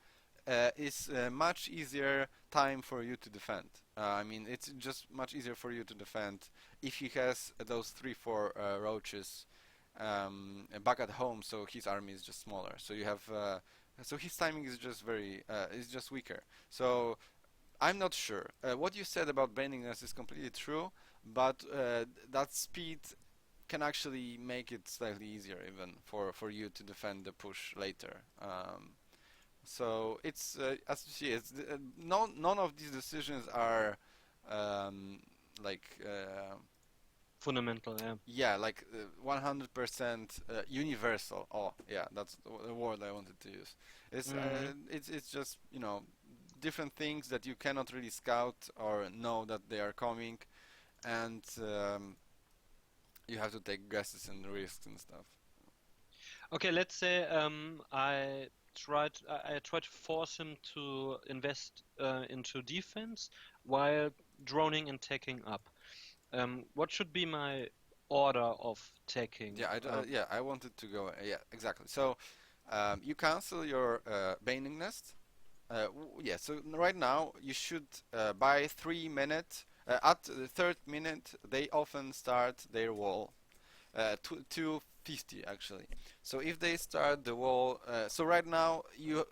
is much easier time for you to defend. I mean, it's just much easier for you to defend if he has those 3, 4 roaches back at home, so his army is just smaller. So you have, so his timing is just weaker. So I'm not sure. What you said about bending us is completely true, but that speed can actually make it slightly easier even for you to defend the push later. So it's as you see, none of these decisions are um, like fundamental, yeah. yeah, like 100% universal. Oh, yeah, that's the word I wanted to use. Mm. It's just different things that you cannot really scout or know that they are coming, and you have to take guesses and risks and stuff. Okay, let's say I tried to force him to invest into defense while droning and taking up. What should be my order of taking? Yeah, I wanted to go. Yeah, exactly. So you cancel your Baning Nest. Yeah, so right now you should by 3 minutes. At the third minute, they often start their wall. 250 actually. So if they start the wall, so right now you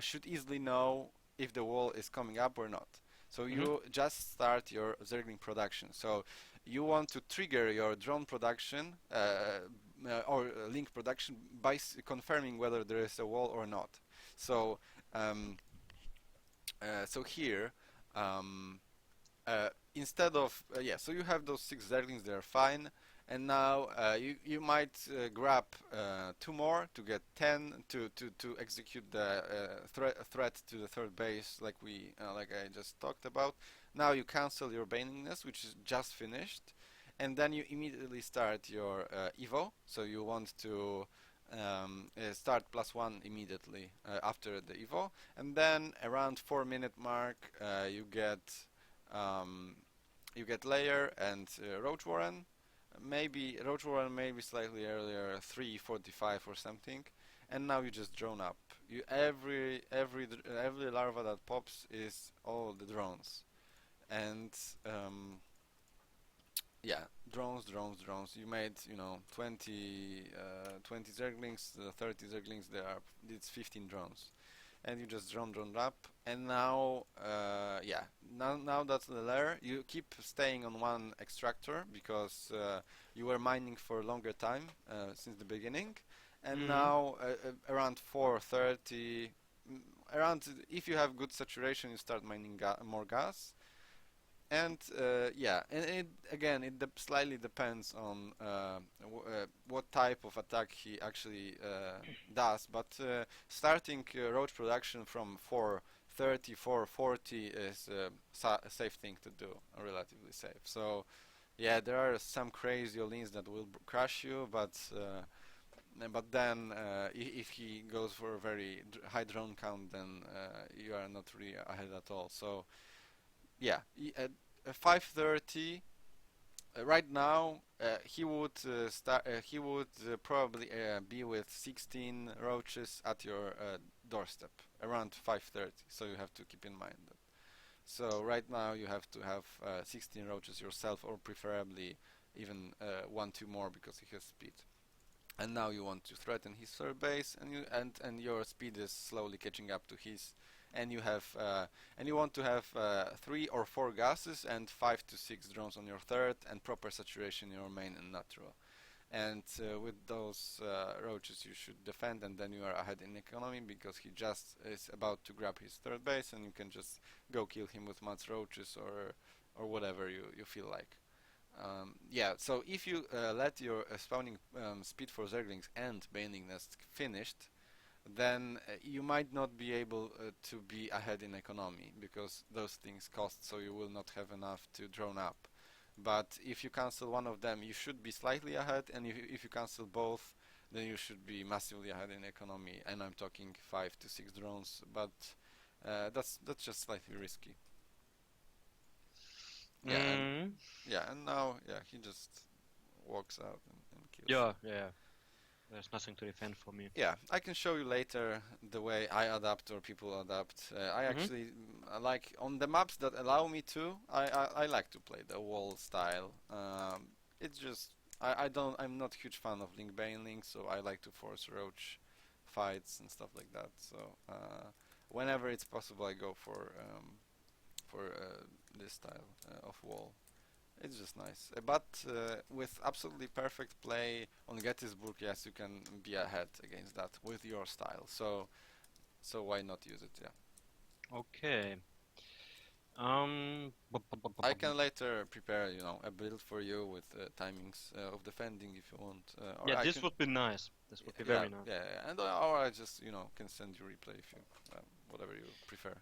should easily know if the wall is coming up or not. So Mhm. you just start your Zergling production. So you want to trigger your drone production or link production by confirming whether there is a wall or not. So um, so here. Um, instead of yeah, so you have those 6 Zerglings, they're fine, and now you might grab 2 more to get 10 to execute the threat to the third base, like I just talked about. Now you cancel your Baningness, which is just finished, and then you immediately start your Evo. So you want to start +1 immediately after the Evo, and then around 4 minute mark um, you get Layer and Roach Warren. Maybe Roach Warren maybe slightly earlier, 3:45 or something. And now you just drone up. You every larva that pops is all the drones. And yeah, drones. You made 20 Zerglings, 30 Zerglings. It's 15 drones, and you just drone up. And now yeah, now that's the layer. You keep staying on one extractor because you were mining for a longer time since the beginning, and Mhm. now around 4:30, around, if you have good saturation, you start mining more gas. And yeah, and it again it slightly depends on what type of attack he actually does. But starting roach production from 430, 440 is a safe thing to do, relatively safe. So yeah, there are some crazy Olins that will crush you, but then if he goes for a very high drone count, then you are not really ahead at all. So yeah, 530 right now. He would start. He would probably be with 16 roaches at your doorstep around 530. So you have to keep in mind that. So right now you have to have 16 roaches yourself, or preferably even one, two more because he has speed. And now you want to threaten his third base, and your speed is slowly catching up to his, and you want to have 3 or 4 gases and 5 to 6 drones on your third, and proper saturation in your main and natural. And with those roaches you should defend, and then you are ahead in economy because he just is about to grab his third base, and you can just go kill him with mats roaches or whatever you feel like. Yeah, so if you let your spawning speed for Zerglings and Baning Nest finished, then you might not be able to be ahead in economy because those things cost, so you will not have enough to drone up. But if you cancel one of them, you should be slightly ahead, and if you cancel both, then you should be massively ahead in economy. And I'm talking 5 to 6 drones, but that's just slightly risky. Yeah, and Mm, yeah, and now yeah, he just walks out and kills you. yeah, yeah. There's nothing to defend for me. Yeah, I can show you later the way I adapt or people adapt. I Mm-hmm. actually like on the maps that allow me to. I like to play the wall style. It's just I'm not a huge fan of link bailing, so I like to force roach fights and stuff like that. So whenever it's possible, I go for this style of wall. It's just nice. But with absolutely perfect play on Gettysburg, yes, you can be ahead against that with your style. So why not use it? Yeah. Okay. I can later prepare, a build for you with timings of defending if you want, or Yeah, I this can, would be nice. This would be yeah, very nice. yeah, yeah, and or I just, can send you replay if you, whatever you prefer.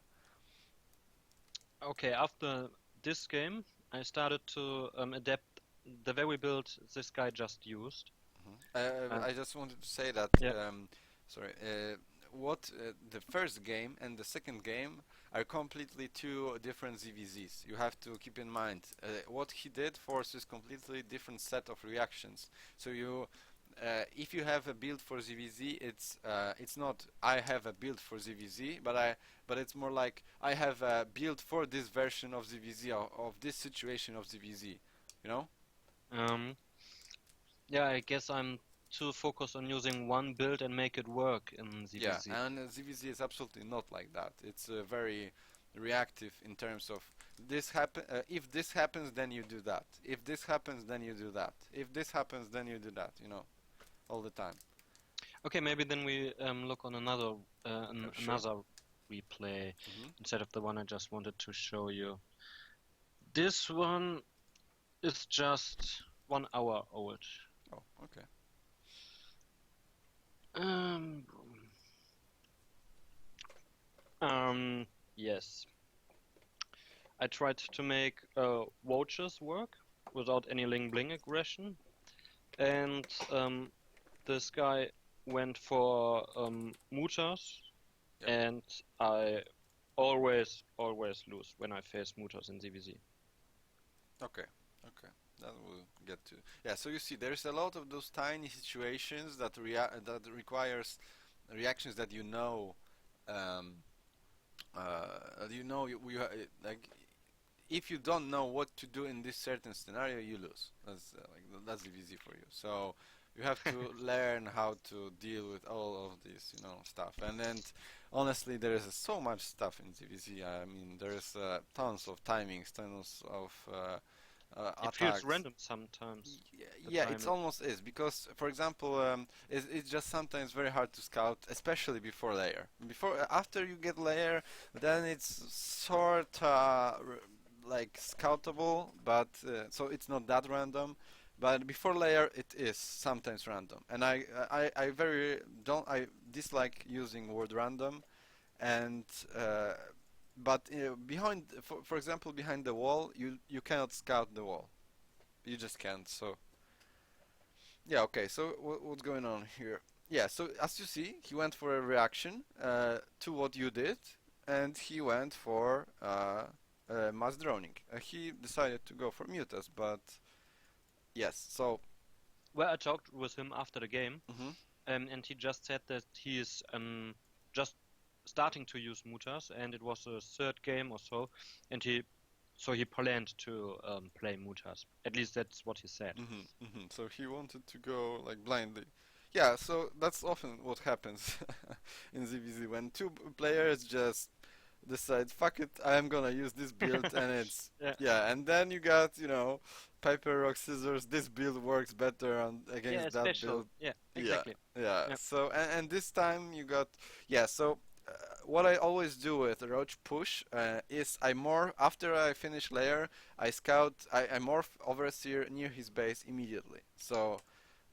Okay, after this game, I started to adapt the very build this guy just used. And I just wanted to say that, yeah, sorry, what the first game and the second game are completely two different ZVZs. You have to keep in mind what he did forces completely different set of reactions. So if you have a build for ZVZ, it's not I have a build for ZVZ, but it's more like I have a build for this version of ZVZ of this situation of ZVZ. You know? um, yeah, I guess I'm too focused on using one build and make it work in Yeah, ZVZ. and ZVZ is absolutely not like that. It's very reactive in terms of this happen. If this happens, then you do that. If this happens, then you do that. If this happens, then you do that. All the time. Okay, maybe then we look on Sure. another replay Hmm. instead of the one I just wanted to show you. This one is just 1 hour old. Oh, okay. Um, um, yes. I tried to make vouchers work without any ling bling aggression, and this guy went for mutas, Yep. and I always lose when I face mutas in ZVZ. Okay. Okay. That we'll get to. Yeah. So you see, there's a lot of those tiny situations that requires reactions that um, like if you don't know what to do in this certain scenario, you lose. That's easy for you. So you have to learn how to deal with all of this, stuff. And then, honestly, there is so much stuff in ZVZ. I mean, there is tons of timings, tons of It feels attacks. random sometimes, the Yeah, it's timing. almost is because, for example, it's just sometimes very hard to scout, especially before layer. After you get layer, then it's sort of like scoutable, but so it's not that random. But before layer, it is sometimes random, and I very don't I dislike using word random, and uh, but behind, for example, behind the wall, you cannot scout the wall. You just can't. So yeah, okay. So what's going on here? Yeah. So as you see, he went for a reaction to what you did, and he went for mass droning. He decided to go for mutas, but yes. So Well, I talked with him after the game, mhm, and he just said that he is just starting to use mutas, and it was a third game or so, and he planned to play mutas. At least that's what he said. So he wanted to go like blindly. Yeah. So that's often what happens in ZVZ when two players just decide, fuck it, I'm gonna use this build, and it's Yeah, yeah, and then you got, paper rock scissors. This build works better yeah, against that special. build. Yeah, Yeah, exactly. yeah. Yeah, So and this time you got yeah. So what I always do with Roach Push is I morph after I finish layer. I scout. I morph Overseer near his base immediately. So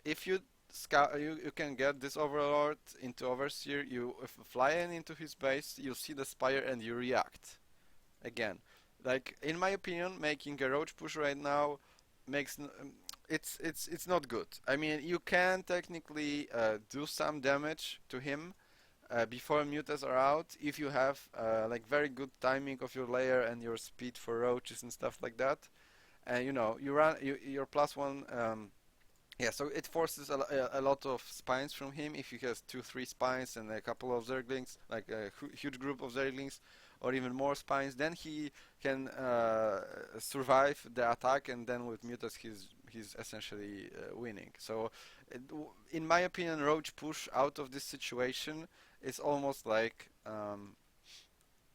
if you scout, you can get this overlord into overseer. You if you fly in into his base, you see the spire and you react again. Like in my opinion, making a roach push right now makes it's not good. I mean, you can technically do some damage to him before mutas are out if you have like very good timing of your layer and your speed for roaches and stuff like that. And you run your plus one. Yeah, so it forces a lot of spines from him. If he has two, three spines and a couple of zerglings, like a huge group of zerglings, or even more spines, then he can survive the attack, and then with mutas he's essentially winning. So, in my opinion, Roach push out of this situation is almost like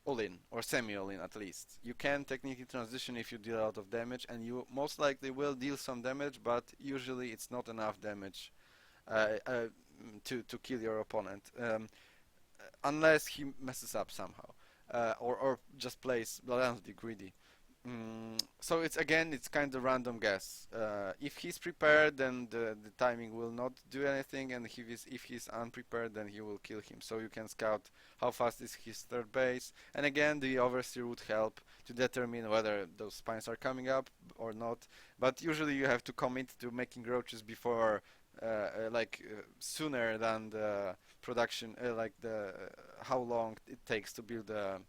all in or semi all in at least. You can technically transition if you deal a lot of damage, and you most likely will deal some damage, but usually it's not enough damage to kill your opponent, unless he messes up somehow, or just plays blatantly greedy. So it's kind of random guess. If he's prepared, then the timing will not do anything, and if he's unprepared, then he will kill him. So you can scout how fast is his third base, and again the overseer would help to determine whether those spines are coming up or not. But usually you have to commit to making roaches before, sooner than the production, like the how long it takes mm,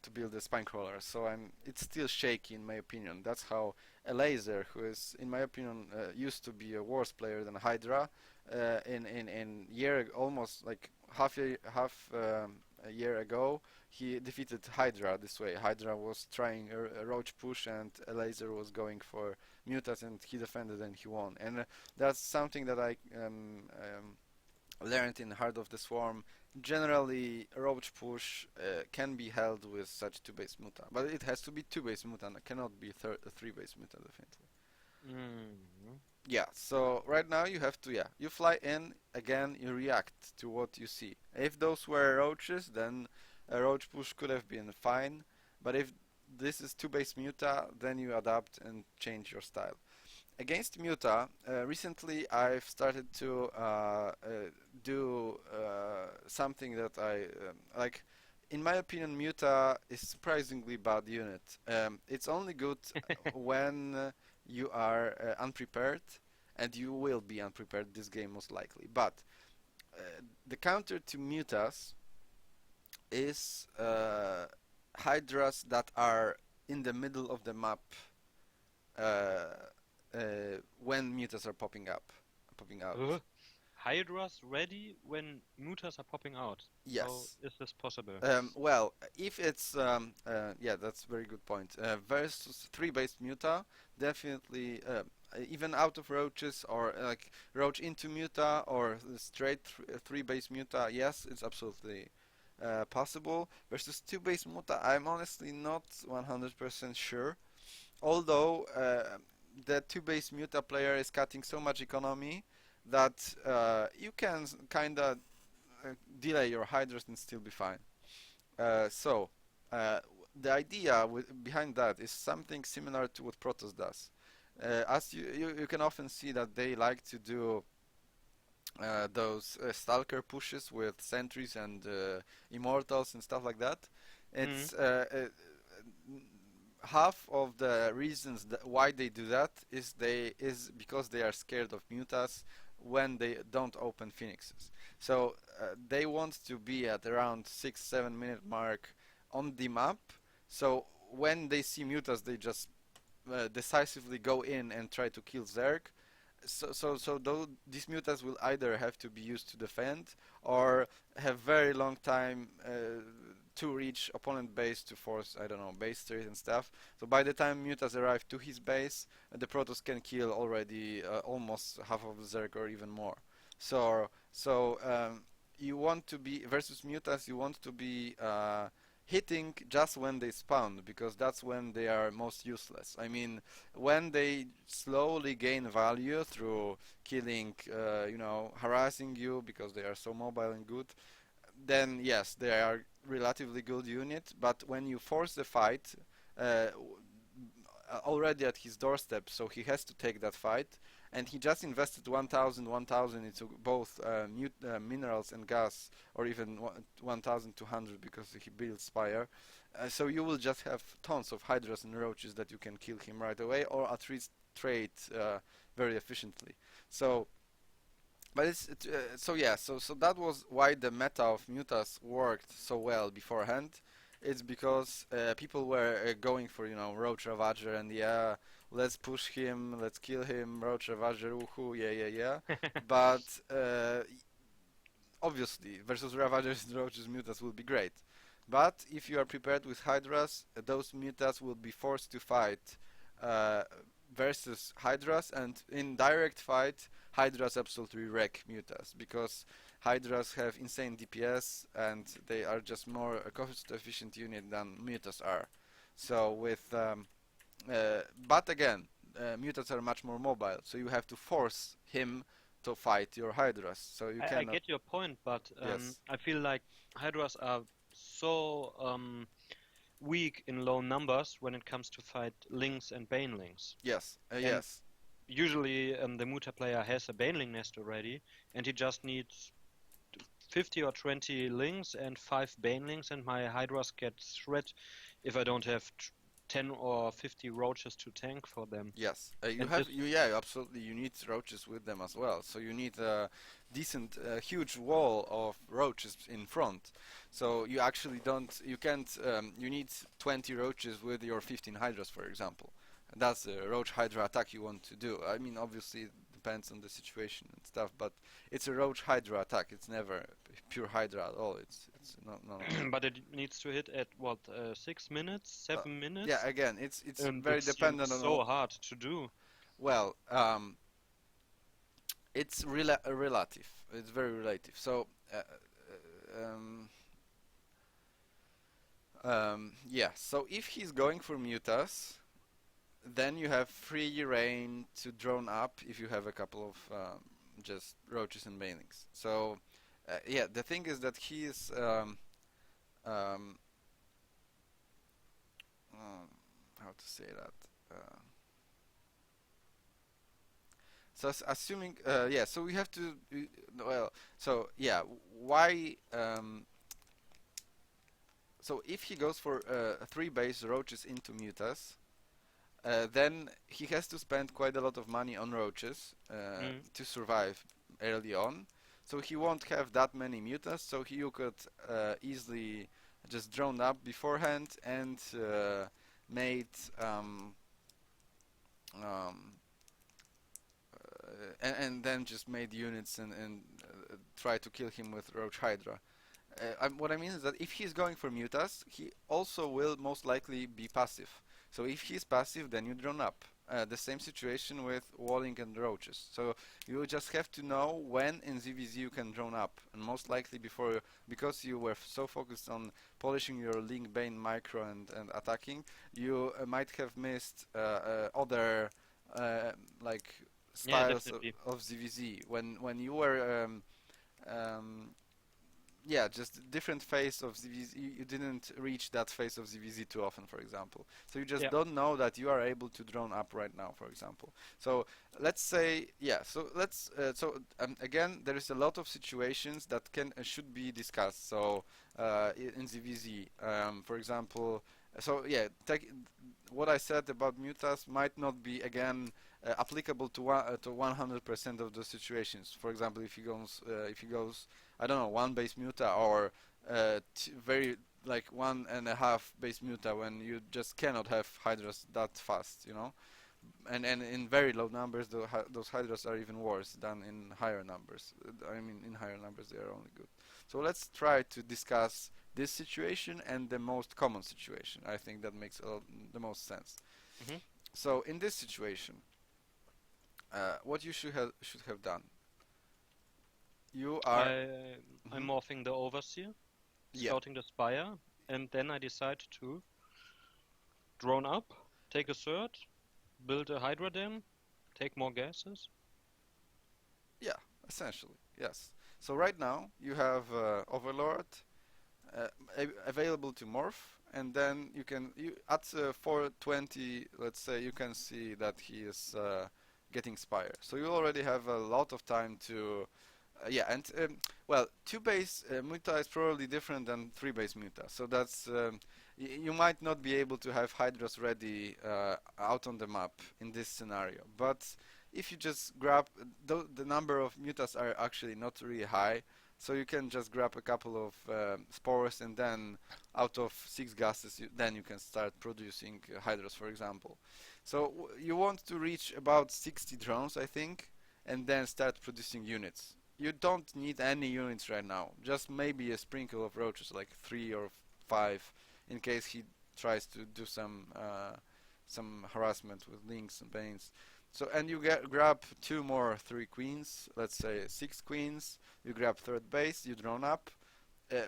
to build a spine crawler. So it's still shaky in my opinion. That's how a laser, who is in my opinion used to be a worse player than Hydra, in year almost like a year ago, he defeated Hydra this way. Hydra was trying a roach push, and a laser was going for mutas, and he defended and he won. And that's something that I learned in Heart of the Swarm. Generally, roach push can be held with such two-base muta, but it has to be two-base muta, and it cannot be a three-base muta, definitely. mm. Yeah, so right now you have to, yeah, you fly in, again, you react to what you see. If those were roaches, then a roach push could have been fine, but if this is two-base muta, then you adapt and change your style. Against Muta, recently I've started to do something that I like. In my opinion, Muta is surprisingly bad unit. It's only good when you are unprepared, and you will be unprepared this game most likely. But uh, the counter to Mutas is Hydras that are in the middle of the map uh, when mutas are popping out. Uh, Hydra's ready when mutas are popping out. How Yes. is this possible? Well, if it's yeah, that's a very good point. Versus three-based muta, definitely even out of roaches or like roach into muta or straight three-based muta. Yes, it's absolutely possible. Versus two-based muta, I'm honestly not 100% sure. Although the two-base muta player is cutting so much economy that you can kind of delay your hydras and still be fine. So uh, the idea behind that is something similar to what Protoss does. As you can often see that they like to do those stalker pushes with sentries and immortals and stuff like that. Mm. It's half of the reasons why they do that is because they are scared of mutas when they don't open phoenixes. So they want to be at around 6-7 minute mark on the map. So when they see mutas, they just decisively go in and try to kill Zerg. So though these mutas will either have to be used to defend or have very long time to reach opponent base to force, I don't know, base trade and stuff. So by the time mutas arrive to his base, the Protoss can kill already almost half of the Zerg or even more. So you want to be versus mutas, you want to be hitting just when they spawn, because that's when they are most useless. I mean, when they slowly gain value through killing, harassing you because they are so mobile and good, then yes, they are relatively good unit. But when you force the fight, uh, already at his doorstep, so he has to take that fight, and he just invested 1,000 into both minerals and gas, or even 1,200 because he built Spire. So you will just have tons of Hydras and Roaches that you can kill him right away, or at least trade very efficiently. So but so yeah, so that was why the meta of Mutas worked so well beforehand. It's because people were going for Roach Ravager, and yeah, let's push him, let's kill him, Roach Ravager, woohoo, yeah, yeah, yeah. But obviously versus Ravagers, Roaches, Mutas will be great. But if you are prepared with Hydras, those Mutas will be forced to fight uh, versus Hydras, and in direct fight, Hydras absolutely wreck Mutas because Hydras have insane DPS and they are just more a cost efficient unit than Mutas are. So but again, Mutas are much more mobile, so you have to force him to fight your Hydras. So you I cannot. get your point, but Yes. I feel like Hydras are so weak in low numbers when it comes to fight Lings and Banelings. Yes. And Yes. usually the Muta player has a Baneling nest already, and he just needs 50 or 20 Lings and 5 Banelings, and my Hydras get shred if I don't have 10 or 50 Roaches to tank for them. Yes, you And have this, you yeah, absolutely. You need roaches with them as well. So you need a decent, huge wall of roaches in front. So you actually don't, you can't, you need 20 roaches with your 15 hydras, for example. That's the roach hydra attack you want to do. I mean, obviously it depends on the situation and stuff, but it's a roach hydra attack. It's never pure hydra at all. It's no. but it needs to hit at what, 6 minutes, Uh, seven yeah, minutes? again, it's And very this seems dependent on so hard to do. well, it's relative. It's very relative. So, yeah. So if he's going for mutas, then you have free reign to drone up if you have a couple of just roaches and banelings. So, yeah, the thing is that he is um, how to say that. So assuming, yeah, so we have to, well, so yeah, why, so if he goes for 3 base roaches into mutas, then he has to spend quite a lot of money on roaches Mm. to survive early on. So he won't have that many mutas, so you could easily just drone up beforehand and made um, and then just made units and try to kill him with Roach Hydra. What I mean is that if he's going for mutas, he also will most likely be passive. So if he's passive, then you drone up. The same situation with walling and roaches. So you just have to know when in ZVZ you can drone up, and most likely before, because you were so focused on polishing your Link Bane micro and attacking, you might have missed other like Yeah, styles definitely. of ZVZ when you were um, yeah, just different phase of ZVZ. You didn't reach that phase of ZVZ too often, for example. So you just Yeah. don't know that you are able to drone up right now, for example. So let's say, yeah. So let's. Again, there is a lot of situations that can should be discussed. So in ZVZ, for example. So yeah, what I said about mutas might not be again applicable to 100% of the situations. For example, if he goes I don't know, one base muta or very like 1.5 base muta when you just cannot have hydras that fast, you know. And in very low numbers, those hydras are even worse than in higher numbers. I mean, in higher numbers they are only good. So let's try to discuss this situation and the most common situation. I think that makes the most sense. Hmm. So in this situation, what you should have done, you are. I'm Mhm. morphing the overseer, Yeah. scouting the spire, and then I decide to drone up, take a third, build a Hydra dam, take more gases. Yeah, essentially, yes. So right now you have Overlord uh, available to morph, and then you at 420, let's say, you can see that he is getting Spire. So you already have a lot of time to, yeah, and well, two base muta is probably different than three base muta. So that's you might not be able to have Hydras ready out on the map in this scenario, but if you just grab the number of mutas are actually not really high, so you can just grab a couple of spores and then out of six gases, then you can start producing hydras, for example. So you want to reach about 60 drones, I think, and then start producing units. You don't need any units right now, just maybe a sprinkle of roaches, like 3 or 5, in case he tries to do some harassment with links and banes. So and you grab two more three queens, let's say six queens. You grab third base, you drone up,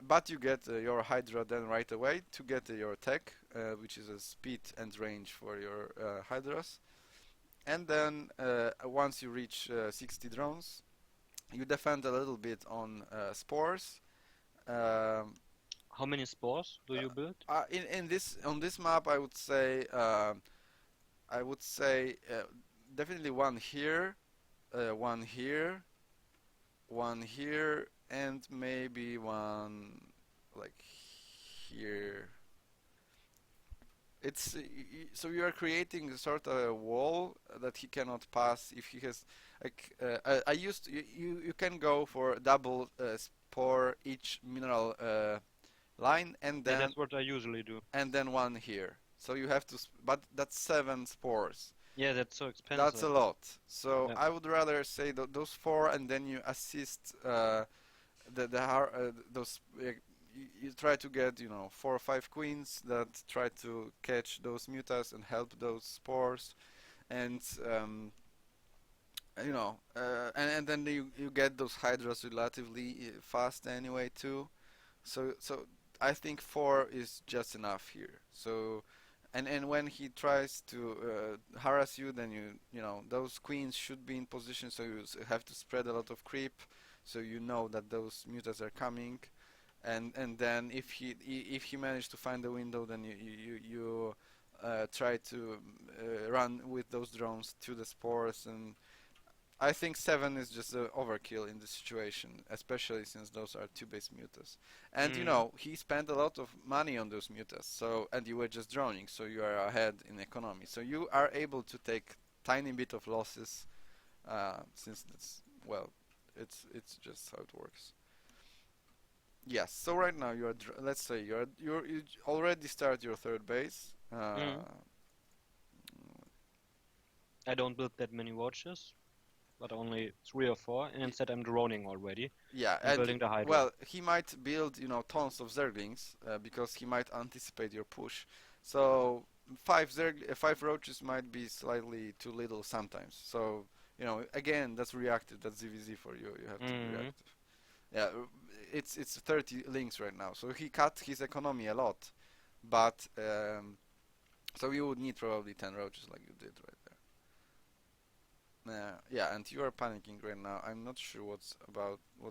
but you get your Hydra then right away to get your tech, which is a speed and range for your Hydras. And then once you reach 60 drones, you defend a little bit on spores. Um, How many spores do you build? in this on this map, I would say definitely one here, one here, one here, and maybe one like here. So you are creating a sort of a wall that he cannot pass if he has like I used to, you can go for double spore each mineral line Yeah, that's what I usually do. and then one here. So you have to but that's 7 spores. Yeah, that's so That's a expensive. lot. So Yeah. I would rather say those four, and then you assist those. You try to get 4 or 5 queens that try to catch those mutas and help those spores, and and then you get those hydras relatively fast anyway too. So I think 4 is just enough here. So and when he tries to harass you, then those queens should be in position, so you have to spread a lot of creep, so you know that those mutas are coming, and then if he managed to find the window, then you try to run with those drones to the spores. And I think 7 is just overkill in this situation, especially since those are 2 base mutas. And Mm. he spent a lot of money on those mutas, and you were just droning, so you are ahead in economy. So you are able to take tiny bit of losses, since that's, well, it's just how it works. Yes. So right now let's say you already start your third base. Mm. I don't build that many watches, but only three or four, and y- instead I'm droning already Yeah, and and building the Hydra. well, he might build, tons of Zerglings because he might anticipate your push. So 5 roaches might be slightly too little sometimes. So again, that's reactive. That's ZVZ for you. You have to be Mm. reactive. Yeah, it's 30 links right now. So he cut his economy a lot, but so you would need probably 10 roaches like you did right there. Yeah, and you are panicking right now. I'm not sure what's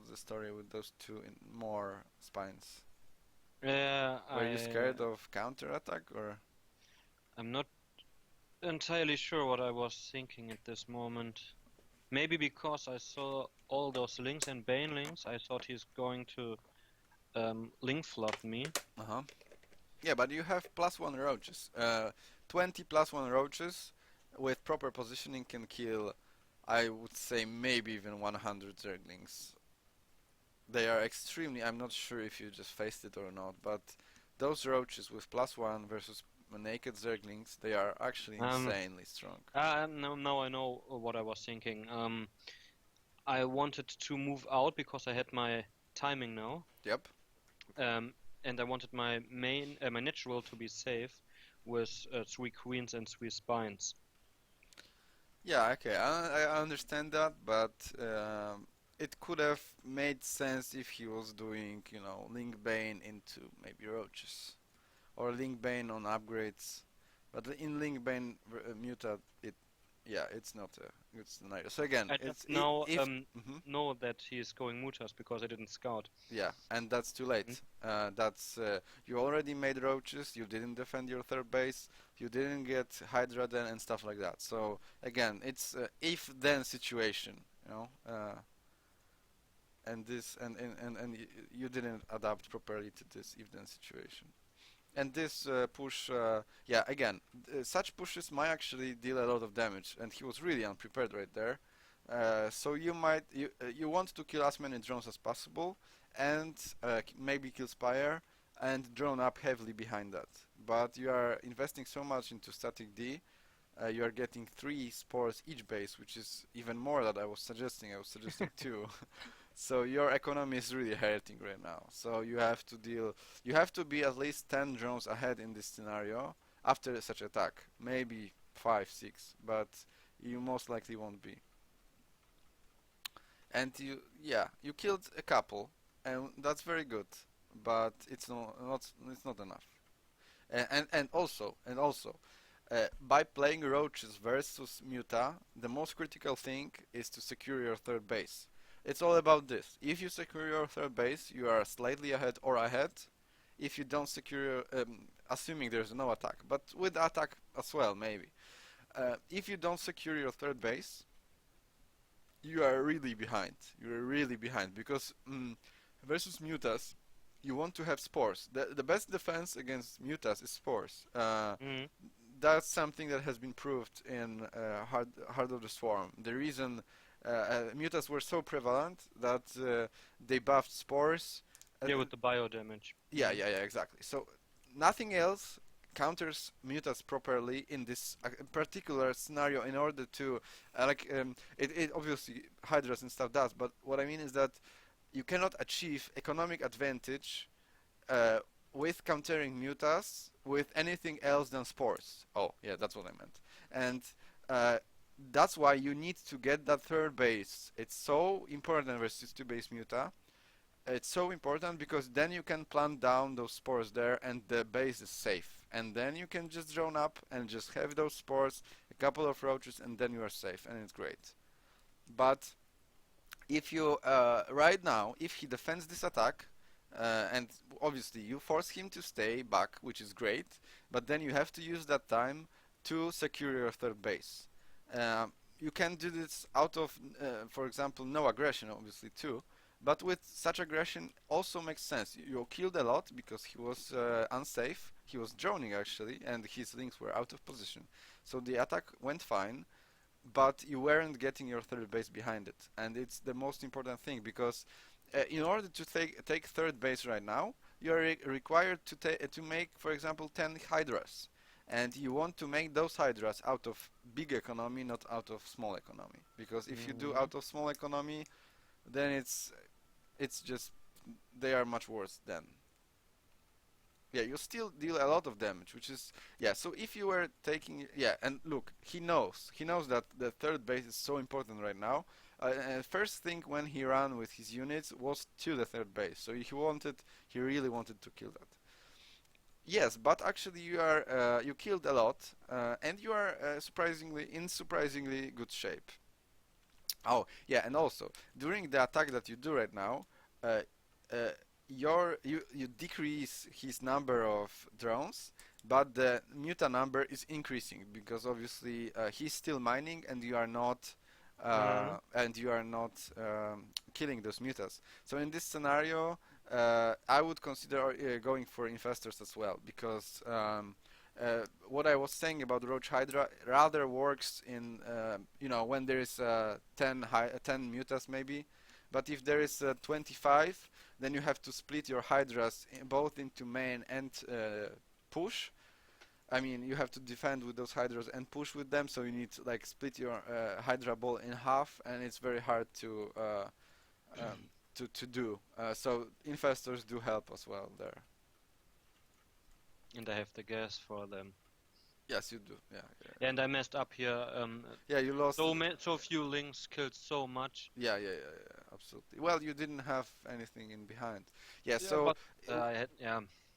the story with those two in more spines. Yeah, Were you I scared of counter attack or? I'm not entirely sure what I was thinking at this moment. Maybe because I saw all those links and Bane links, I thought he's going to link flood me. Uh-huh. Yeah, but you have +1 roaches. 20 +1 roaches with proper positioning can kill, I would say, maybe even 100 zerglings. They are extremely. I'm not sure if you just faced it or not, but those roaches with +1 versus naked zerglings, they are actually Um, insanely strong. no, now I know what I was thinking. I wanted to move out because I had my timing now, Yep. um, and I wanted my my natural to be safe with three queens and three spines. Yeah, okay, I understand that, but it could have made sense if he was doing, Link Bane into maybe roaches or Link Bane on upgrades. But in Link Bane Muta, yeah, it's not a good scenario. So again, I it's just now if mhm. know that he is going mutas because I didn't scout. Yeah, and that's too Mm. late. That's you already made roaches. You didn't defend your third base. You didn't get Hydra then and stuff like that. So again, it's if-then situation, you know. And this and you didn't adapt properly to this if-then situation. And this push, yeah, again, such pushes might actually deal a lot of damage, and he was really unprepared right there. So you want to kill as many drones as possible, and maybe kill Spire, and drone up heavily behind that. But you are investing so much into static D, you are getting 3 spores each base, which is even more that I was suggesting. I was suggesting 2. So your economy is really hurting right now. So you have to be at least 10 drones ahead in this scenario after such attack. Maybe 5, 6, but you most likely won't be. And yeah, you killed a couple, and that's very good, but it's not enough. And also, by playing roaches versus Muta, the most critical thing is to secure your third base. It's all about this. If you secure your third base, you are slightly ahead or ahead. If you don't secure, assuming there's no attack, but with attack as well, maybe. If you don't secure your third base, you are really behind. You are really behind because versus Mutas, you want to have spores. The best defense against Mutas is spores. Mm. That's something that has been proved in Heart of the Swarm. The reason mutas were so prevalent that they buffed spores. Yeah, with the bio damage. Yeah, yeah, yeah, exactly. So nothing else counters mutas properly in this particular scenario in order to it obviously hydras and stuff does, but what I mean is that you cannot achieve economic advantage uh, with countering mutas with anything else than spores. Oh, yeah, that's what I meant. And uh, that's why you need to get that third base. It's so important versus two base muta. It's so important because then you can plant down those spores there and the base is safe. And then you can just drone up and just have those spores, a couple of roaches, and then you are safe and it's great. But if you right now, if he defends this attack, and obviously you force him to stay back, which is great, but then you have to use that time to secure your third base. You can do this out of, for example, no aggression, obviously too, but with such aggression also makes sense. You killed a lot because he was unsafe. He was droning actually, and his links were out of position. So the attack went fine, but you weren't getting your third base behind it, and it's the most important thing because in order to take third base right now, you are required to make, for example, 10 hydras, and you want to make those hydras out of big economy, not out of small economy. Because if you do Mm. out of small economy, then it's just they are much worse then. Yeah, you still deal a lot of damage, which is yeah. So if you were taking yeah, and look, he knows that the third base is so important right now. First thing when he ran with his units was to the third base, so he really wanted to kill that. Yes, but actually you killed a lot, and you are surprisingly good shape. Oh, yeah, and also during the attack that you do right now, uh, uh, you decrease his number of drones, but the muta number is increasing because obviously he's still mining Mm. and you are not killing those mutas. So in this scenario, I would consider going for infestors as well because what I was saying about Roach Hydra rather works in when there is 10 mutas maybe, but if there is 25, then you have to split your Hydras both into main and push. I mean, you have to defend with those Hydras and push with them, so you need to like split your Hydra ball in half, and it's very hard to do. So infestors do help as well there. And I have the gas for them. Yes, you do. Yeah, yeah. And I messed up here. Yeah, you lost. So few links killed so much. Absolutely. Well, you didn't have anything in behind. Yeah, Yeah, so but I had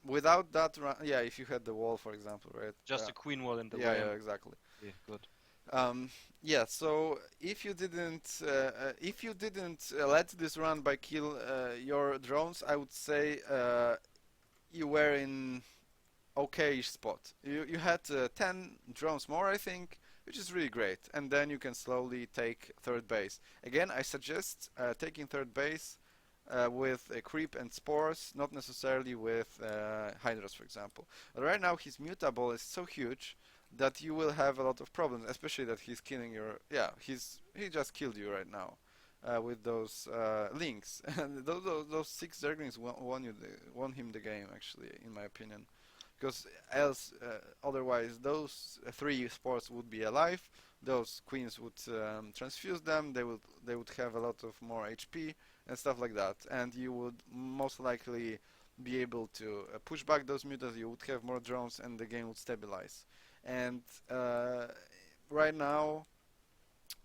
without that, yeah, if you had the wall, for example, right? just a queen wall in the Yeah, way. yeah, exactly. Yeah, good. Yeah, so if you didn't let this run by kill your drones, I would say you were in okay spot. You had 10 drones more, I think, which is really great. And then you can slowly take third base. Again, I suggest taking third base with a creep and spores, not necessarily with hydras, for example. But right now, his mutable is so huge that you will have a lot of problems, especially that he's killing your. Yeah, he just killed you right now. With those links, and those 6 Zerglings won him the game, actually, in my opinion, because else otherwise those 3 sports would be alive, those queens would transfuse them, they would have a lot of more HP and stuff like that, and you would most likely be able to push back those mutas, you would have more drones, and the game would stabilize. And right now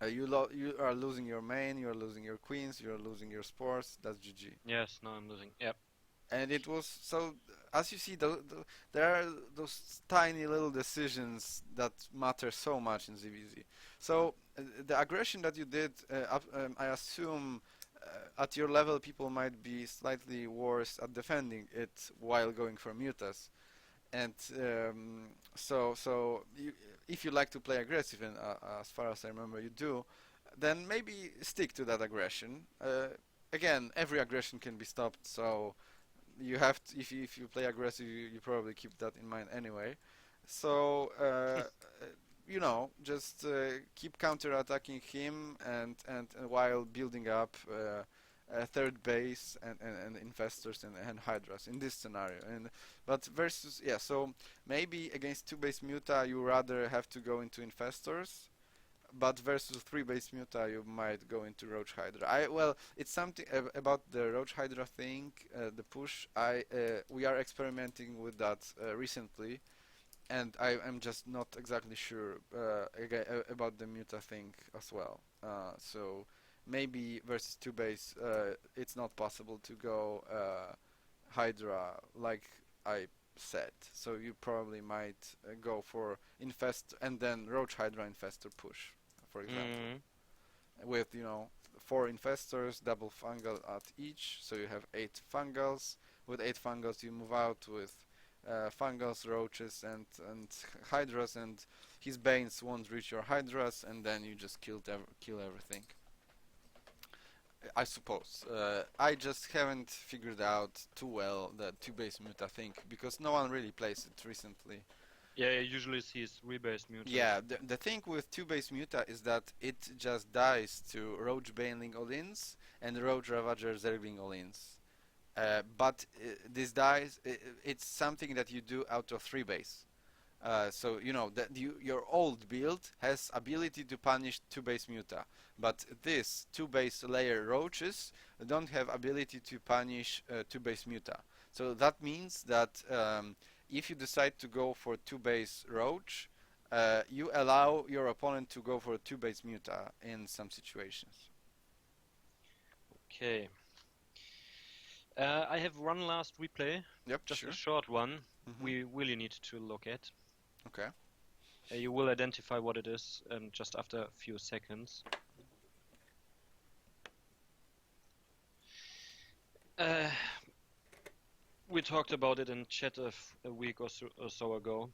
you are losing your main, you are losing your queens, you are losing your sports, that's GG. Yes, now I'm losing. Yep. And it was so, as you see, there are those tiny little decisions that matter so much in ZVZ. So the aggression that you did, I assume at your level people might be slightly worse at defending it while going for mutas. And if you like to play aggressive, and as far as I remember you do, then maybe stick to that aggression. Again, every aggression can be stopped, so you have to, if you play aggressive, you probably keep that in mind anyway. So just keep counter-attacking him and while building up third base and investors and hydras in this scenario. And but versus, yeah, so maybe against 2 base muta you rather have to go into investors, but versus 3 base muta you might go into roach hydra. It's something about the roach hydra thing, the push. We are experimenting with that recently, and I am just not exactly sure about the muta thing as well. So maybe versus 2 base it's not possible to go hydra like I said. So you probably might go for infest and then roach hydra infestor push, for example, Mm. with 4 infestors, double fungal at each, so you have 8 fungals. With 8 fungals you move out with fungals, roaches, and hydras, and his banes won't reach your hydras, and then you just kill everything. I suppose. I just haven't figured out too well the 2 base muta thing because no one really plays it recently. Yeah, I usually see 3 base mutas. Yeah, the thing with 2 base muta is that it just dies to Roach Baneling All-ins and Roach Ravager Zergling All-ins. But this dies, it's something that you do out of 3 base. So you know that your old build has ability to punish 2 base muta, but this 2 base layer roaches don't have ability to punish 2 base muta. So that means that if you decide to go for 2 base roach, you allow your opponent to go for 2 base muta in some situations. Okay. I have one last replay, Yep, just a sure. short one. Hmm. We really need to look at. Okay. You will identify what it is just after a few seconds. Uh, we talked about it in chat a week or so ago.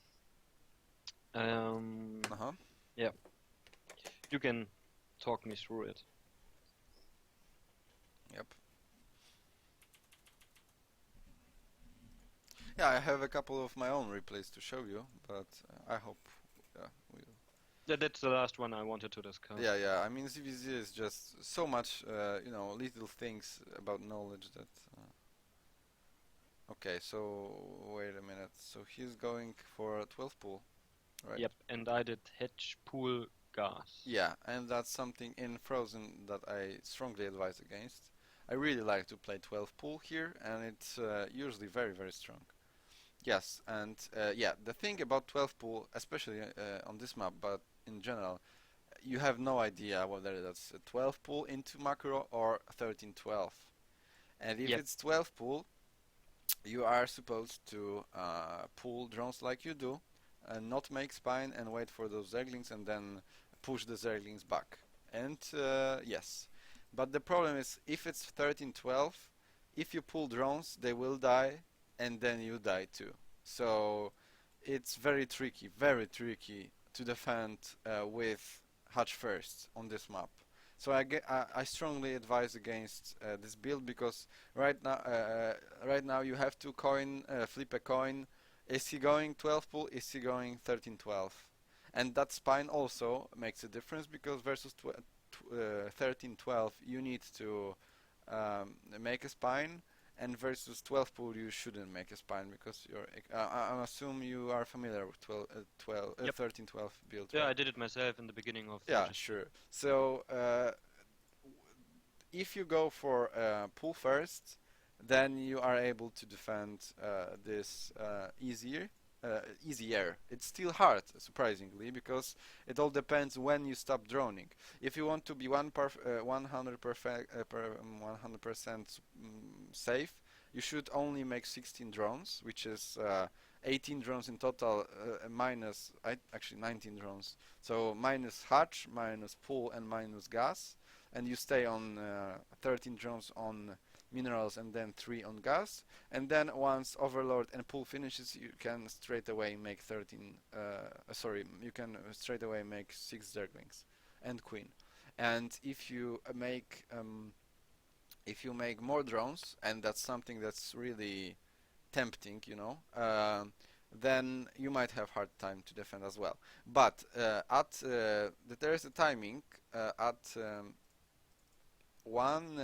Um, Uh-huh. yeah, you can talk me through it. Yep. Yeah, I have a couple of my own replays to show you, but I hope, yeah, we. That's the last one I wanted to discuss. Yeah, yeah. I mean, CVZ is just so much, little things about knowledge that. Okay, so wait a minute. So he's going for a 12 pool, right? Yep, and I did hedge pool gas. Yeah, and that's something in Frozen that I strongly advise against. I really like to play 12 pool here, and it's usually very, very strong. Yes, and yeah, the thing about 12 pool, especially on this map, but in general, you have no idea whether that's a 12 pool into macro or 13-12. And if Yep, it's 12 pool, you are supposed to pull drones like you do, and not make spine and wait for those zerglings and then push the zerglings back. And yes, but the problem is if it's 13-12, if you pull drones, they will die, and then you die too. So it's very tricky to defend with Hatch first on this map. So I strongly advise against this build because right now you have to flip a coin. Is he going 12 pull? Is he going 13-12? And that spine also makes a difference because versus 13-12 you need to make a spine, and versus 12 pull you shouldn't make a spine because I assume you are familiar with 12, yep. 13-12 build, Yeah, right? I did it myself in the beginning of Yeah, VGC. sure. So if you go for pull first, then you are able to defend this easier. It's still hard, surprisingly, because it all depends when you stop droning. If you want to be 100% safe, you should only make 16 drones, which is 18 drones in total, minus actually 19 drones. So minus hatch, minus pull, and minus gas, and you stay on 13 drones on minerals and then 3 on gas, and then once overlord and pull finishes you can straight away make 13 sorry, you can straight away make 6 zerglings and queen. And if you make more drones, and that's something that's really tempting, then you might have hard time to defend as well. But there is a timing at one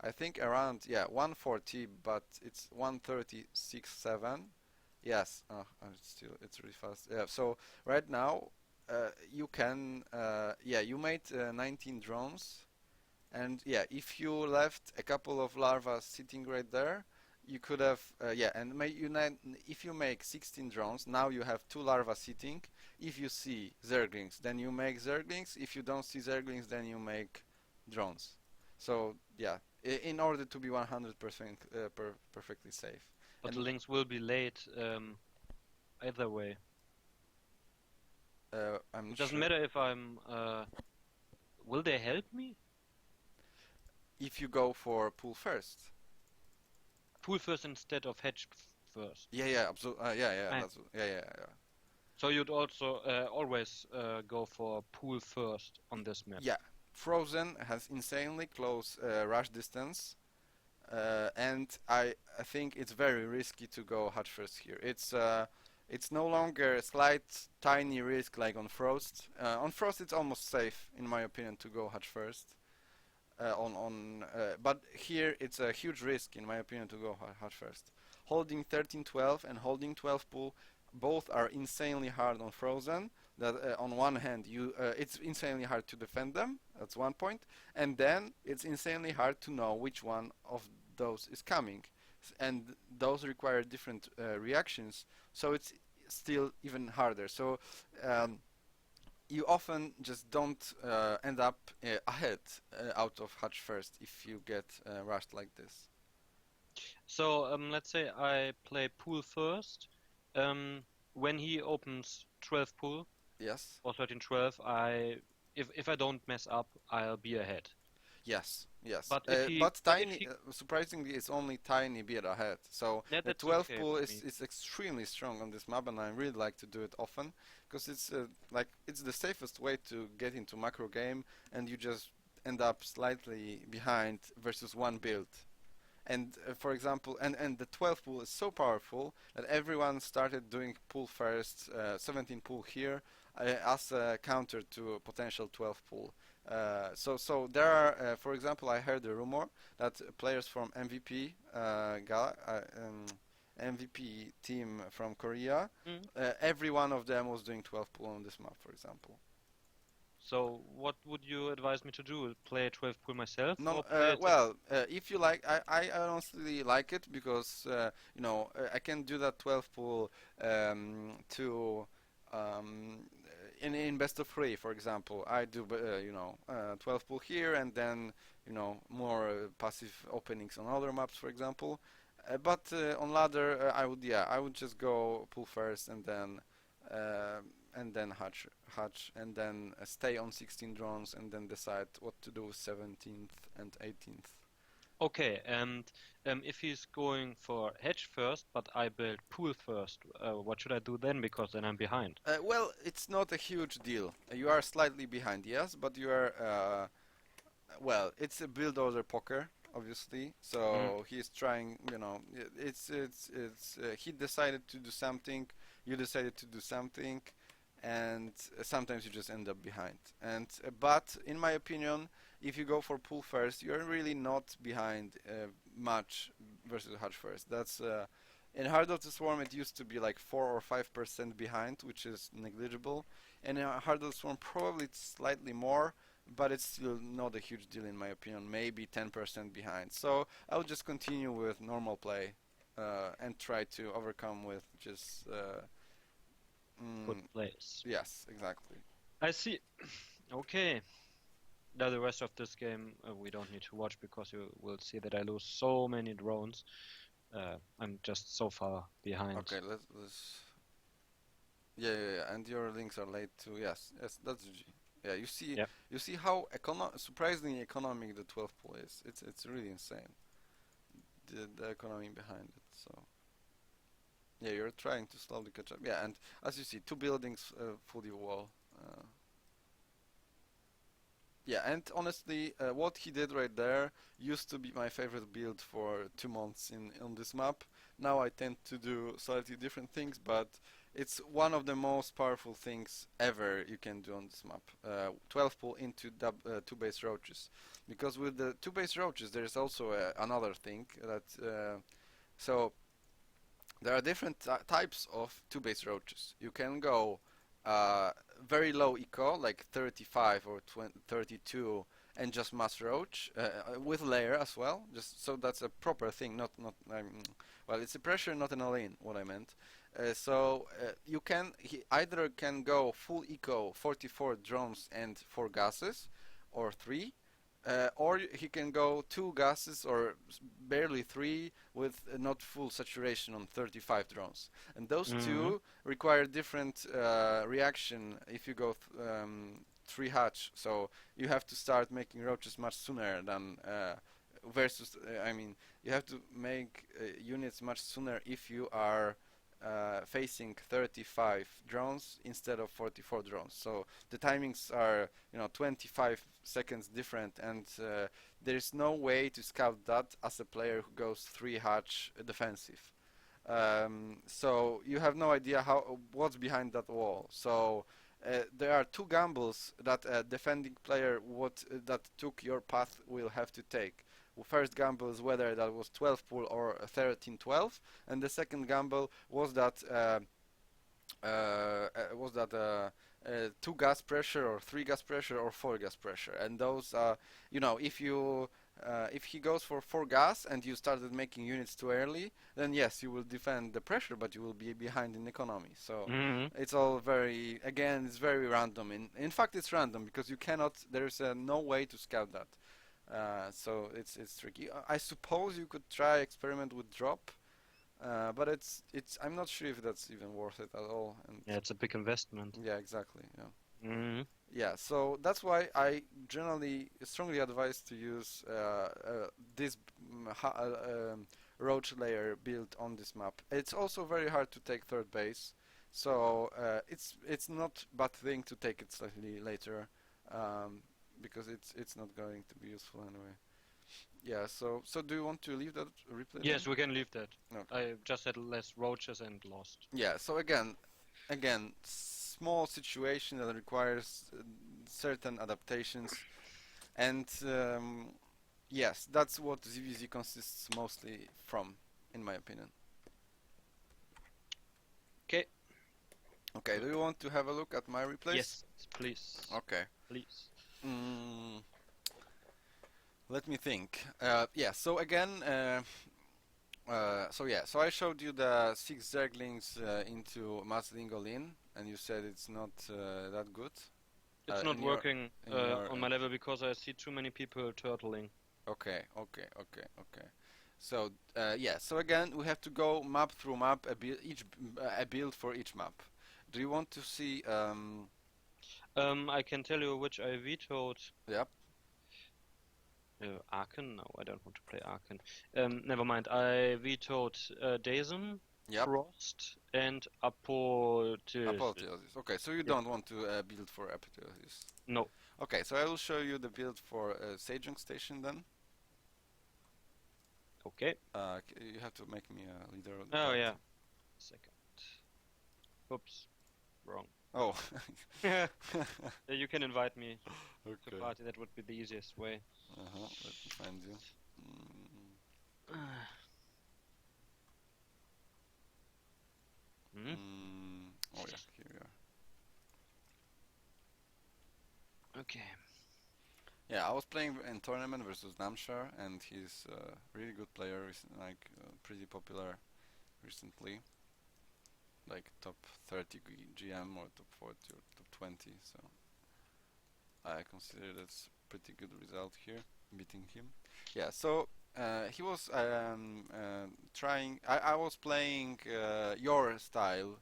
I think around, yeah, 140, but it's 136.7. Yes, it's really fast. Yeah, so right now you can yeah, you made 19 drones, and yeah, if you left a couple of larvae sitting right there, you could have yeah, and if you make 16 drones, now you have 2 larvae sitting. If you see zerglings, then you make zerglings. If you don't see zerglings, then you make drones. So yeah, in order to be 100% perfectly safe. But the And links will be late either way. I'm not It doesn't sure matter if I'm. Will they help me? if you go for pull first. Pool first instead of hedge first. Yeah, yeah, absolutely. Yeah, Ah, yeah. so you'd also always go for pool first on this map. Yeah, Frozen has insanely close rush distance, and I think it's very risky to go hard first here. It's no longer a slight tiny risk like on Frost. On Frost, it's almost safe in my opinion to go hard first. But here it's a huge risk in my opinion to go hard first. Holding 13-12 and holding 12 pull both are insanely hard on Frozen. That on one hand it's insanely hard to defend them. That's one point, and then it's insanely hard to know which one of those is coming, and those require different reactions. So it's still even harder. So um, you often just don't end up ahead out of hatch first if you get rushed like this. So let's say I play pool first. Um, when he opens 12 pool Yes. or 13-12, if I don't mess up, I'll be ahead. Yes, yes. But if he, But but if tiny, he, surprisingly, it's only tiny bit ahead. So yeah, the that's 12 okay pool for is me. is extremely strong on this map, and I really like to do it often because it's like it's the safest way to get into macro game, and you just end up slightly behind versus one build. And for example, and the 12 pool is so powerful that everyone started doing pool first, 17 pool here, as a counter to a potential 12 pool. So there are, for example, I heard a rumor that players from MVP, MVP team from Korea, Mm. every one of them was doing 12 pool on this map, for example. So what would you advise me to do? Play 12 pool myself No, or play it? well, if you like, I honestly like it because I can do that 12 pool to um, in best of three, for example. I do 12 pool here and then more passive openings on other maps, for example. But on ladder, I would just go pool first uh, and then hatch and then stay on 16 drones and then decide what to do 17th and 18th. Okay, and if he's going for hedge first, but I build pool first, what should I do then? Because then I'm behind. Well, it's not a huge deal. You are slightly behind, yes, but you are well, it's a build order poker, obviously. Mm. So he's trying, it's he decided to do something, you decided to do something, and sometimes you just end up behind. And but in my opinion, if you go for pull first, you're really not behind much versus hatch first. That's in Heart of the Swarm it used to be like 4 or 5% behind, which is negligible, and in Heart of the Swarm probably it's slightly more, but it's still not a huge deal in my opinion. Maybe 10% behind. So I'll just continue with normal play and try to overcome with just Good mm, place. yes, exactly. I see. Okay. Now the rest of this game we don't need to watch because you will see that I lose so many drones. I'm just so far behind. Okay, let's yeah, and your links are late too. Yes, yes, that's G. Yeah, Yeah. you see how surprisingly economic the 12 pool is. It's really insane. The economy behind it. So yeah, you're trying to slowly catch up. Yeah, and as you see, two buildings fully wall. Uh, Yeah, and honestly, what he did right there used to be my favorite build for 2 months in on this map. Now I tend to do slightly different things, but it's one of the most powerful things ever you can do on this map. 12 pull into two base roaches, because with the two base roaches there is also another thing that so there are different types of two base roaches. You can go uh, very low eco, like 35 or 32, and just mass roach with layer as well. Just so that's a proper thing, not well, it's a pressure, not an all-in. What I meant. You can he either can go full eco, 44 drones and 4 gases, or three, or he can go 2 gases or barely three with not full saturation on 35 drones. And those Hmm. two require different reaction if you go 3 hatch. So you have to start making roaches much sooner than versus. I mean, you have to make units much sooner if you are facing 35 drones instead of 44 drones. So the timings are 25 seconds different, and there is no way to scout that as a player who goes 3 hatch defensive. So you have no idea how what's behind that wall. So there are two gambles that a defending player that took your path will have to take. First gamble is whether that was 12 pull or 13-12, and the second gamble was that 2 gas pressure or 3 gas pressure or 4 gas pressure, and those if he goes for 4 gas and you started making units too early, then yes, you will defend the pressure, but you will be behind in economy. So Hmm. it's all very, again, it's very random. In fact, it's random because you cannot. There's no way to scout that. So it's tricky. I suppose you could try experiment with drop, but it's I'm not sure if that's even worth it at all. And Yeah, it's a big investment. yeah, exactly. Yeah. Hmm. Yeah, so that's why I generally strongly advise to use this roach layer built on this map. It's also very hard to take third base, so it's not bad thing to take it slightly later, um, because it's not going to be useful anyway. Yeah, so do you want to leave that replay then? Yes, we can leave that. Okay. I just had less roaches and lost. Yeah, so again, small situation that requires certain adaptations, and yes, that's what ZVZ consists mostly from, in my opinion. Okay. Okay, do you want to have a look at my replays? Yes, please. Okay. Please. Mm, let me think. Yeah, so again, so I showed you the six zerglings into Mazlingolin, and you said it's not that good. It's not In your working in your on my level because I see too many people turtling. okay. So yeah, so again we have to go map through map, a build for each map. Do you want to see? I can tell you which I vetoed. Yep, Arkan? No, I don't want to play Arkan. Never mind. I vetoed Dazen, yep. Frost, and Apotheosis. Apotheosis. Okay, so you Yes. don't want to build for apotheosis. No. Okay, so I will show you the build for Sejong Station then. Okay. You have to make me a leader of the Oh party. yeah. Second. Oops. Wrong. Oh. You can invite me to Okay. party. That would be the easiest way. Let me find you. Hmm? Oh yeah, here we are. Okay. Yeah, I was playing in tournament versus Namshar, and he's a really good player, pretty popular recently, like top 30 GM or top 40 or top 20. So I consider that's pretty good result here, beating him. Yeah, so he was trying. I was playing your style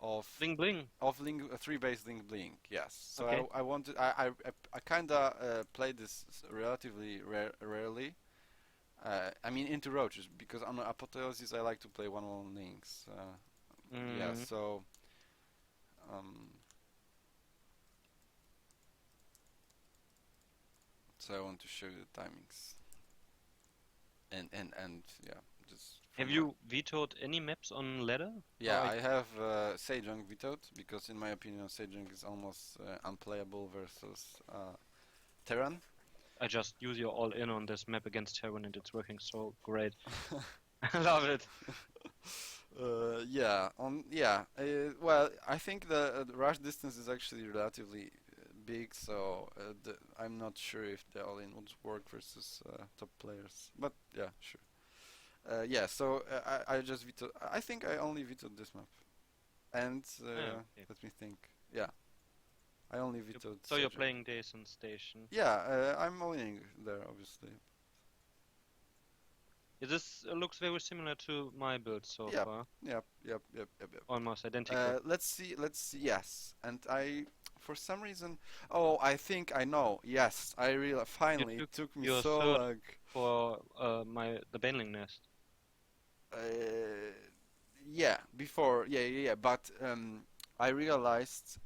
of Bling bling. three base link blink. Yes. So Okay. I wanted. I kinda played this relatively rarely. I mean into roaches because on apotheosis I like to play one links. Yeah. Mm. Um, so I want to show you the timings and yeah, just Have from my. you vetoed any maps on ladder? Yeah, I have Sejong vetoed because in my opinion Sejong is almost unplayable versus Terran. I just use your all in on this map against Terran and it's working so great. I love it. Well, I think the rush distance is actually relatively big, so I'm not sure if the all-in would work versus top players. But yeah, sure. Yeah, so I just vetoed. I think I only vetoed this map, and Yeah, okay. let me think. Yeah, I only vetoed. So you're Sejong. playing Dazen Station. Yeah, I'm all-in there, obviously. This looks very similar to my build so Yep, far. yep. Almost identical. Let's see. Yes, and for some reason, oh, I think I know. Yes, I really You finally. took It took me your so third long. for the Baneling nest. Uh, yeah, before, yeah. But I realized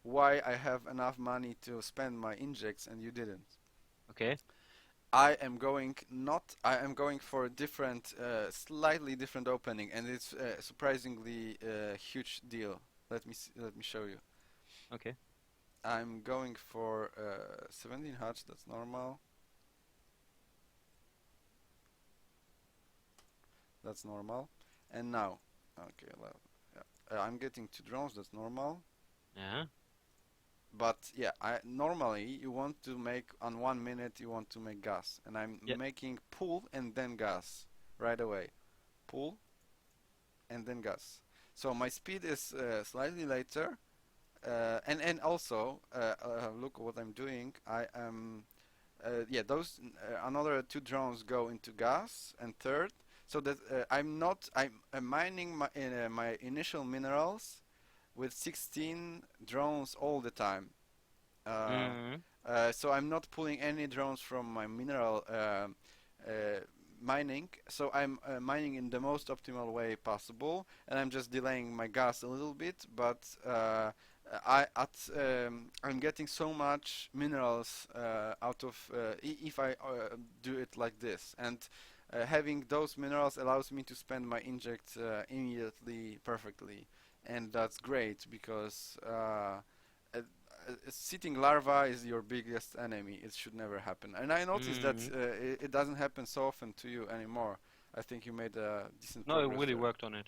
why I have enough money to spend my injects and you didn't. Okay. I am going for a different, slightly different opening, and it's surprisingly huge deal. Let me show you. Okay. I'm going for 17 Hutch, that's normal. That's normal. And now, okay, well, yeah. I'm getting two drones, that's normal. Yeah. But yeah, normally you want to make on 1 minute you want to make gas, and I'm Yeah. making pull and then gas right away. Pull and then gas. So my speed is slightly later, and also look what I'm doing. I am yeah, those another two drones go into gas, and third, so that I'm mining my initial minerals with 16 drones all the time. Uh, Mm. so I'm not pulling any drones from my mineral uh, mining. So I'm mining in the most optimal way possible, and I'm just delaying my gas a little bit. But I'm getting so much minerals out of if I do it like this, and having those minerals allows me to spend my inject immediately perfectly, and that's great because sitting larva is your biggest enemy. It should never happen. And I noticed that Mm. it doesn't happen so often to you anymore. I think you made decent No, I progress really there. worked on it.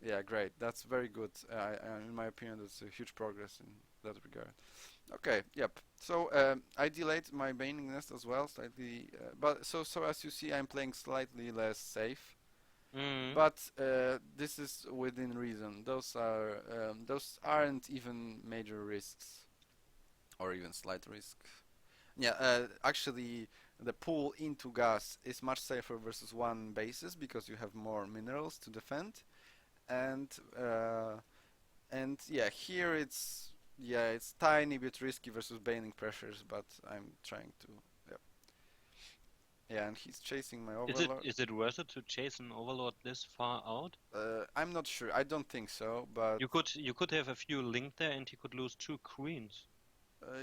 Yeah, great. That's very good. In my opinion, that's a huge progress in that regard. Okay, yep. So I delayed my baning nest as well slightly, but so as you see, I'm playing slightly less safe. Mm. But this is within reason. Those aren't even major risks or even slight risk. Yeah, actually, the pull into gas is much safer versus one basis because you have more minerals to defend, and uh, and yeah, here it's tiny bit risky versus baning pressures, but I'm trying to yeah yeah, and he's chasing my Is it overlord. is it worth it to chase an overlord this far out? I'm not sure. I don't think so, but You could have a few linked there, and he could lose two queens.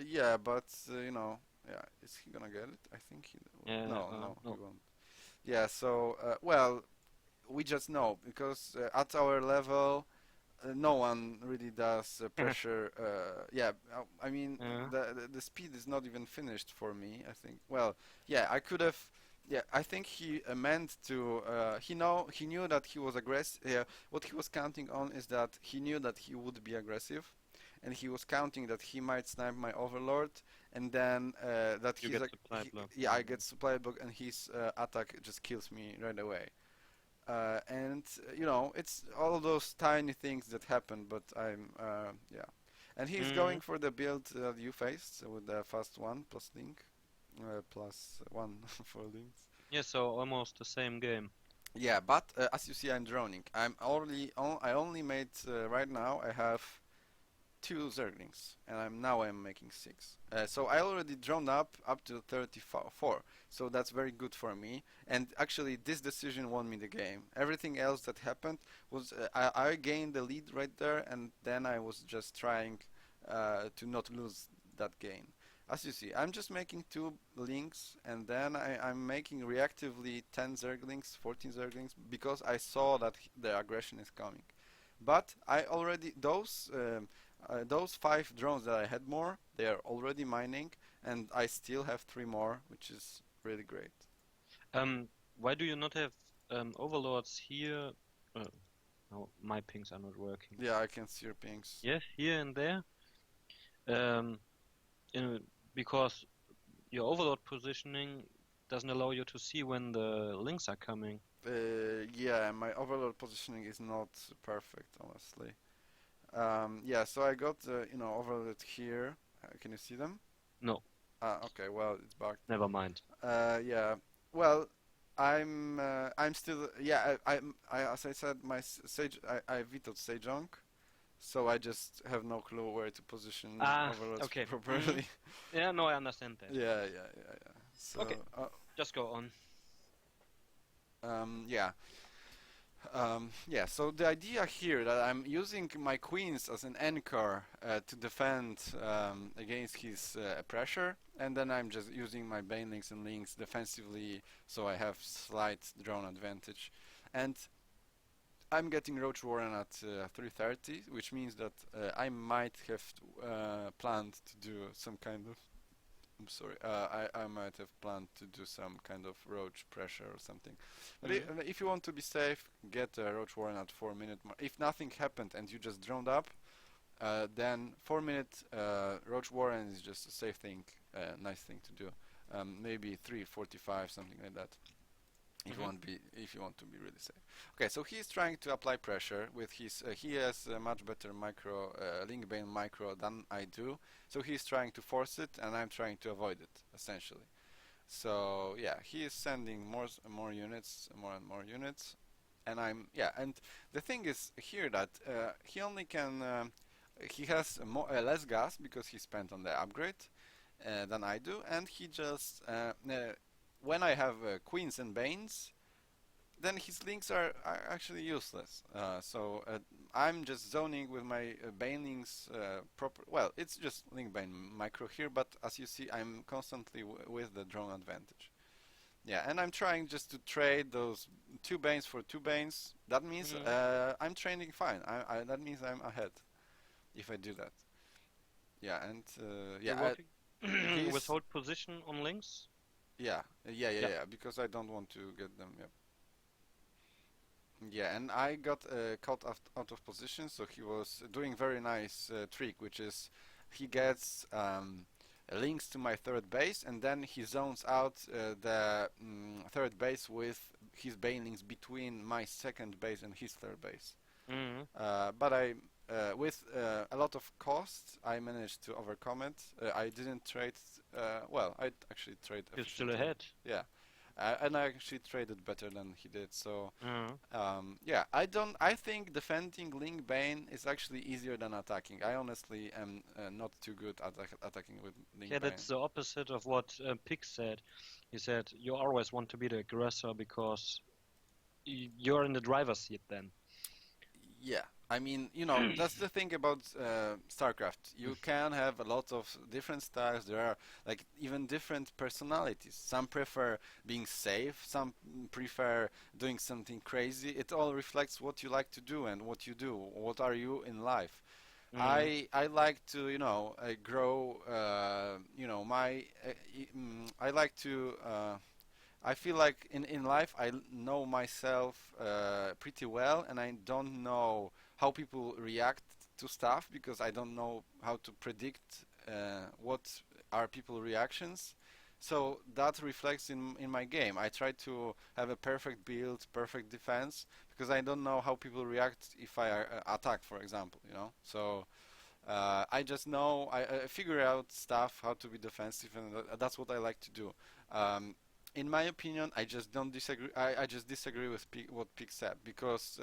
yeah, but yeah, is he gonna get it? I think he. Yeah. No, he No. won't. Yeah, so well, we just know because at our level, no one really does pressure. Yeah, I mean Yeah. the speed is not even finished for me. I think. Well, yeah, I could have. Yeah, I think he meant to. He knew that he was aggressive. Yeah, what he was counting on is that he knew that he would be aggressive, and he was counting that he might snipe my overlord, and then that You he's get like, supply block. yeah, I get supply block, and his attack just kills me right away. And it's all those tiny things that happen, but yeah. And he's going Mm. for the build that you faced with the fast one plus link, plus one for links. Yeah. So almost the same game. Yeah, but as you see, I'm droning. I only made right now. I have two Zerglings, and I'm making six. So I already drawn up to 34. So that's very good for me. And actually, this decision won me the game. Everything else that happened was I gained the lead right there, and then I was just trying to not lose that gain. As you see, I'm just making two links, and then I'm making reactively 10 Zerglings, 14 Zerglings, because I saw that the aggression is coming. But I already those five drones that I had more, they are already mining, and I still have three more, which is really great. Why do you not have overlords here? Uh, no, my pings are not working. Yeah, I can see your pings. Yes, here and there. Um, in, because your overlord positioning doesn't allow you to see when the links are coming. Yeah, my overlord positioning is not perfect, honestly. Yeah, so I got overlord here. Can you see them? No, Ah, okay. Well, it's bugged. never mind. Yeah. Well, I'm still yeah. As I said, my sage I vetoed Sejong, so I just have no clue where to position Ah, overlords okay. properly. Yeah, no, I understand that. Yeah. So Okay, just go on. yeah. Yeah, so the idea here that I'm using my queens as an anchor to defend against his pressure, and then I'm just using my banelings and links defensively, so I have slight drone advantage. And I'm getting Roach Warren at 330, which means that I might have planned to do some kind of. I'm sorry. I might have planned to do some kind of roach pressure or something. But Mm. if you want to be safe, get a roach warren at 4 minute. If nothing happened and you just droned up, then 4 minute roach warren is just a safe thing, nice thing to do. Maybe 3:45, something like that. Mm-hmm. If you want to be really safe. Okay, so he's trying to apply pressure with his. He has a much better micro link bane micro than I do, so he's trying to force it, and I'm trying to avoid it essentially. So yeah, he is sending more units, more and more units, and I'm yeah. And the thing is here that he only can. he has less gas because he spent on the upgrade than I do, and he just when I have queens and banes, then his links are actually useless. So I'm just zoning with my banelings proper. Well, it's just link bane micro here, but as you see, I'm constantly with the drone advantage. Yeah, and I'm trying just to trade those two banes for two banes. That means Mm. I'm training fine. That means I'm ahead if I do that. Yeah, and You're yeah, working with he's hold position on links? yeah, Yeah. because I don't want to get them. Yeah. Yeah, and I got caught out of position, so he was doing very nice trick, which is he gets links to my third base, and then he zones out the third base with his banelings between my second base and his third base. Mm. But with a lot of cost, I managed to overcome it. I didn't trade well. I actually trade You're still efficiently. ahead. Yeah, and I actually traded better than he did. So. Mm. Yeah, I don't. I think defending Link Bane is actually easier than attacking. I honestly am not too good at attacking with Yeah, Link Bane. that's the opposite of what Pig said. He said you always want to be the aggressor because you're in the driver's seat then. Yeah, I mean, that's the thing about StarCraft. You can have a lot of different styles. There are like even different personalities. Some prefer being safe, some prefer doing something crazy. It all reflects what you like to do and what you do. What are you in life? Mm. I like to grow my I like to I feel like in life know myself pretty well, and I don't know how people react to stuff because I don't know how to predict what are people reactions. So that reflects in my game. I try to have a perfect build, perfect defense because I don't know how people react if I attack, for example. So I just know I figure out stuff how to be defensive, and that's what I like to do. Um, in my opinion, I just don't disagree. I just disagree with what Pig said because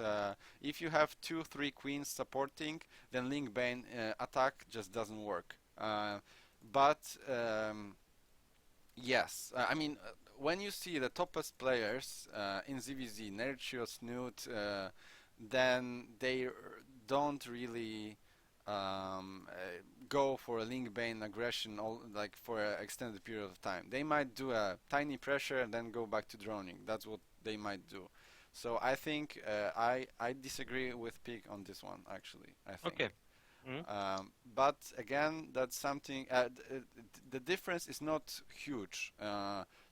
if you have two, three queens supporting, then Link Bane attack just doesn't work. But yes, I mean when you see the toppest players in ZVZ, Nerchio, Snoot, then they don't really go for a link bane aggression like for an extended period of time. They might do a tiny pressure and then go back to droning. That's what they might do. So I think I disagree with Pig on this one actually. I think. Okay. Mm. But again, that's something. The difference is not huge.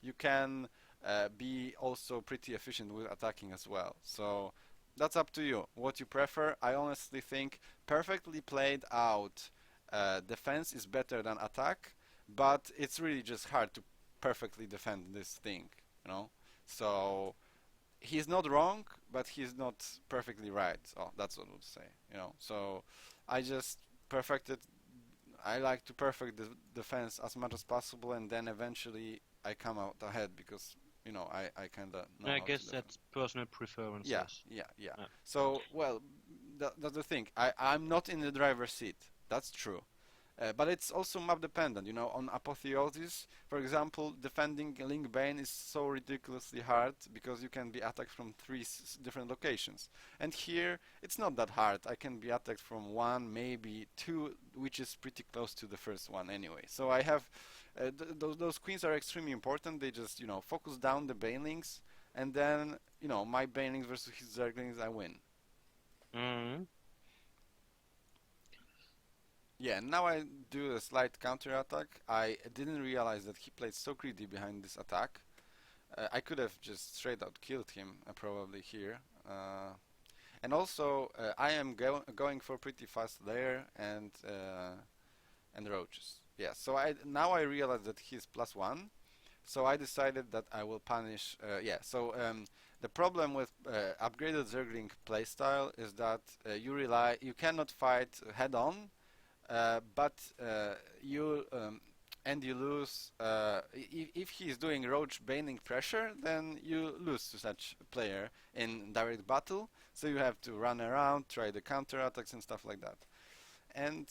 You can be also pretty efficient with attacking as well. So that's up to you. What you prefer. I honestly think perfectly played out defense is better than attack, but it's really just hard to perfectly defend this thing. You know. So he's not wrong, but he's not perfectly right. Oh, that's what I would say. So I just perfected. I like to perfect the defense as much as possible, and then eventually I come out ahead because I kind of know I how to guess defend. that's personal Yeah, preferences. yeah. Yeah. So well, that's the thing. I'm not in the driver's seat. That's true. But it's also map dependent. On Apotheosis, for example, defending Link Bane is so ridiculously hard because you can be attacked from three different locations. And here, it's not that hard. I can be attacked from one, maybe two, which is pretty close to the first one anyway. So I have those queens are extremely important. They just focus down the banelings, and then my banelings versus his zerglings, I win. Mm. Yeah, now I do a slight counter attack. I didn't realize that he played so greedy behind this attack. I could have just straight out killed him probably here. And also, I am going for pretty fast layer and roaches. Yeah, so now I realize that he's +1. So I decided that I will punish. Yeah, so the problem with upgraded Zergling playstyle is that you cannot fight head on but you lose if he is doing roach baning pressure, then you lose to such a player in direct battle. So you have to run around, try the counter attacks and stuff like that. And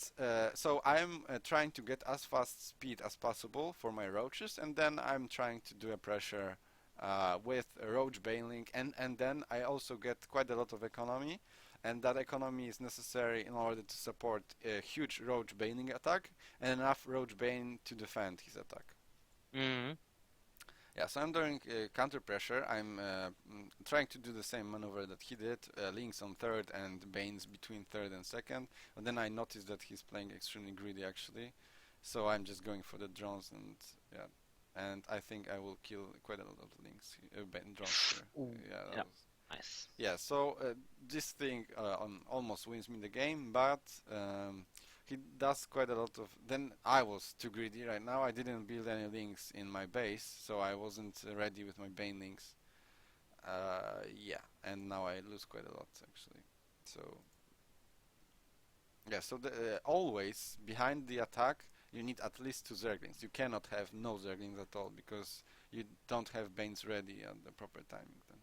so I'm trying to get as fast speed as possible for my roaches, and then I'm trying to do a pressure with a roach bailing, and then I also get quite a lot of economy, and that economy is necessary in order to support a huge roach bailing attack and enough roach bane to defend his attack. Mm-hmm. Yeah, so I'm doing counter pressure. I'm trying to do the same maneuver that he did, links on third and banes between third and second. But then I noticed that he's playing extremely greedy actually, so I'm just going for the drones and yeah, and I think I will kill quite a lot of links, drones here. Ooh, Yeah, that yeah, was nice. yeah. So this thing almost wins me the game, but he does quite a lot of. Then I was too greedy right now. I didn't build any links in my base, so I wasn't ready with my Bane links. Yeah, and now I lose quite a lot actually. So yeah, so always behind the attack you need at least two Zerglings. You cannot have no Zerglings at all because you don't have Banes ready at the proper timing then.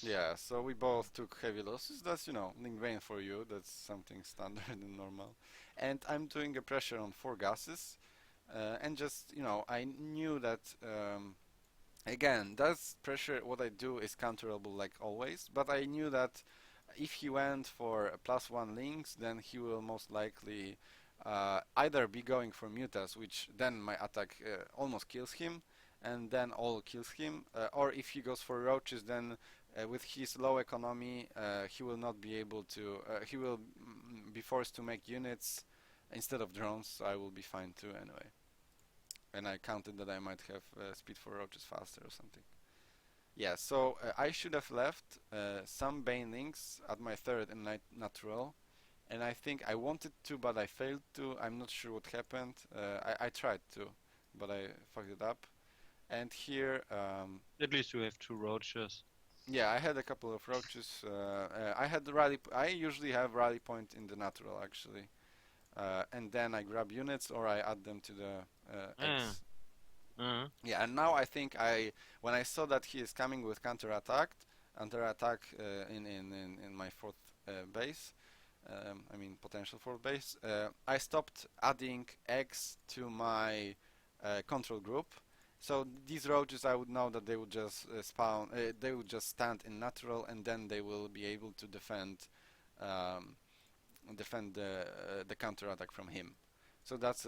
Yeah, so we both took heavy losses. That's, link vein for you. That's something standard and normal. And I'm doing a pressure on four gases. And just, I knew that, again, that's pressure, what I do is counterable like always. But I knew that if he went for a +1 links, then he will most likely either be going for mutas, which then my attack almost kills him, and then all kills him, or if he goes for roaches, then with his low economy, he will not be able to. He will be forced to make units instead of drones. So I will be fine too anyway. And I counted that I might have speed for roaches faster or something. Yeah, so I should have left some banelings at my third and natural, and I think I wanted to, but I failed to. I'm not sure what happened. I tried to, but I fucked it up. And here, At least you have two roaches. yeah, I had a couple of roaches. I had the rally. I usually have rally point in the natural actually, and then I grab units or I add them to the Ah, X. uh-huh. Yeah, and now I think when I saw that he is coming with counter attack in my fourth base, I mean potential fourth base, I stopped adding X to my control group. So these roaches, I would know that they would just spawn, they would just stand in natural, and then they will be able to um, defend the counter attack from him. So that's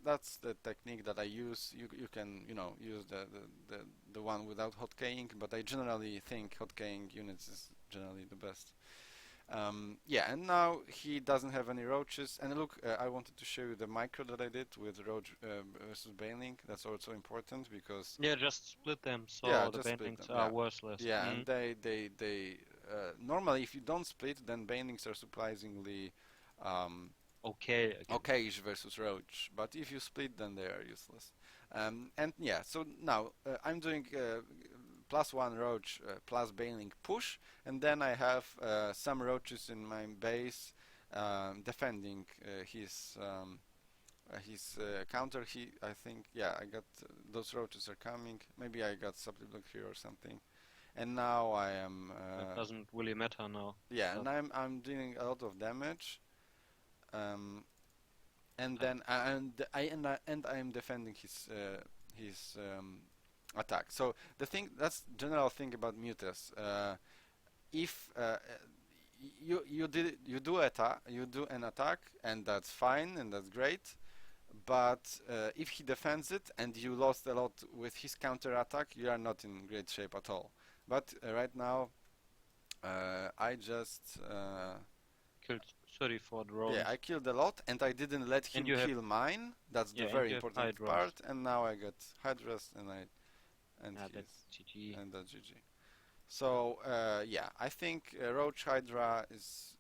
that's the technique that I use. You can use the one without hotkeying, but I generally think hotkeying units is generally the best. Yeah, and now he doesn't have any roaches. And look, I wanted to show you the micro that I did with roach versus baneling. That's also important because Yeah, just split them yeah, so the just split bendings them. are Yeah, worthless. yeah, and Mm. they normally if you don't split, then banelings are surprisingly um, Okay again. okayish versus roach. But if you split, then they are useless. And yeah, so now I'm doing +1 roach plus baneling push, and then I have some roaches in my base defending his counter. I think, yeah, I got those roaches are coming. Maybe I got supply here or something. And now I am, That doesn't really matter now. yeah, But and I'm doing a lot of damage. Um, and I, then and I am defending his attack. So that's general thing about mutas. If you do an attack and that's fine and that's great, but if he defends it and you lost a lot with his counter attack, you are not in great shape at all. But right now, I just killed 34 yeah, I drones. killed a lot and I didn't let And him you have, kill mine. That's the yeah, and very you have important hydras. part. And now I got Hydras and Yeah, he's that's GG. and that's GG. So yeah, I think Roach Hydra is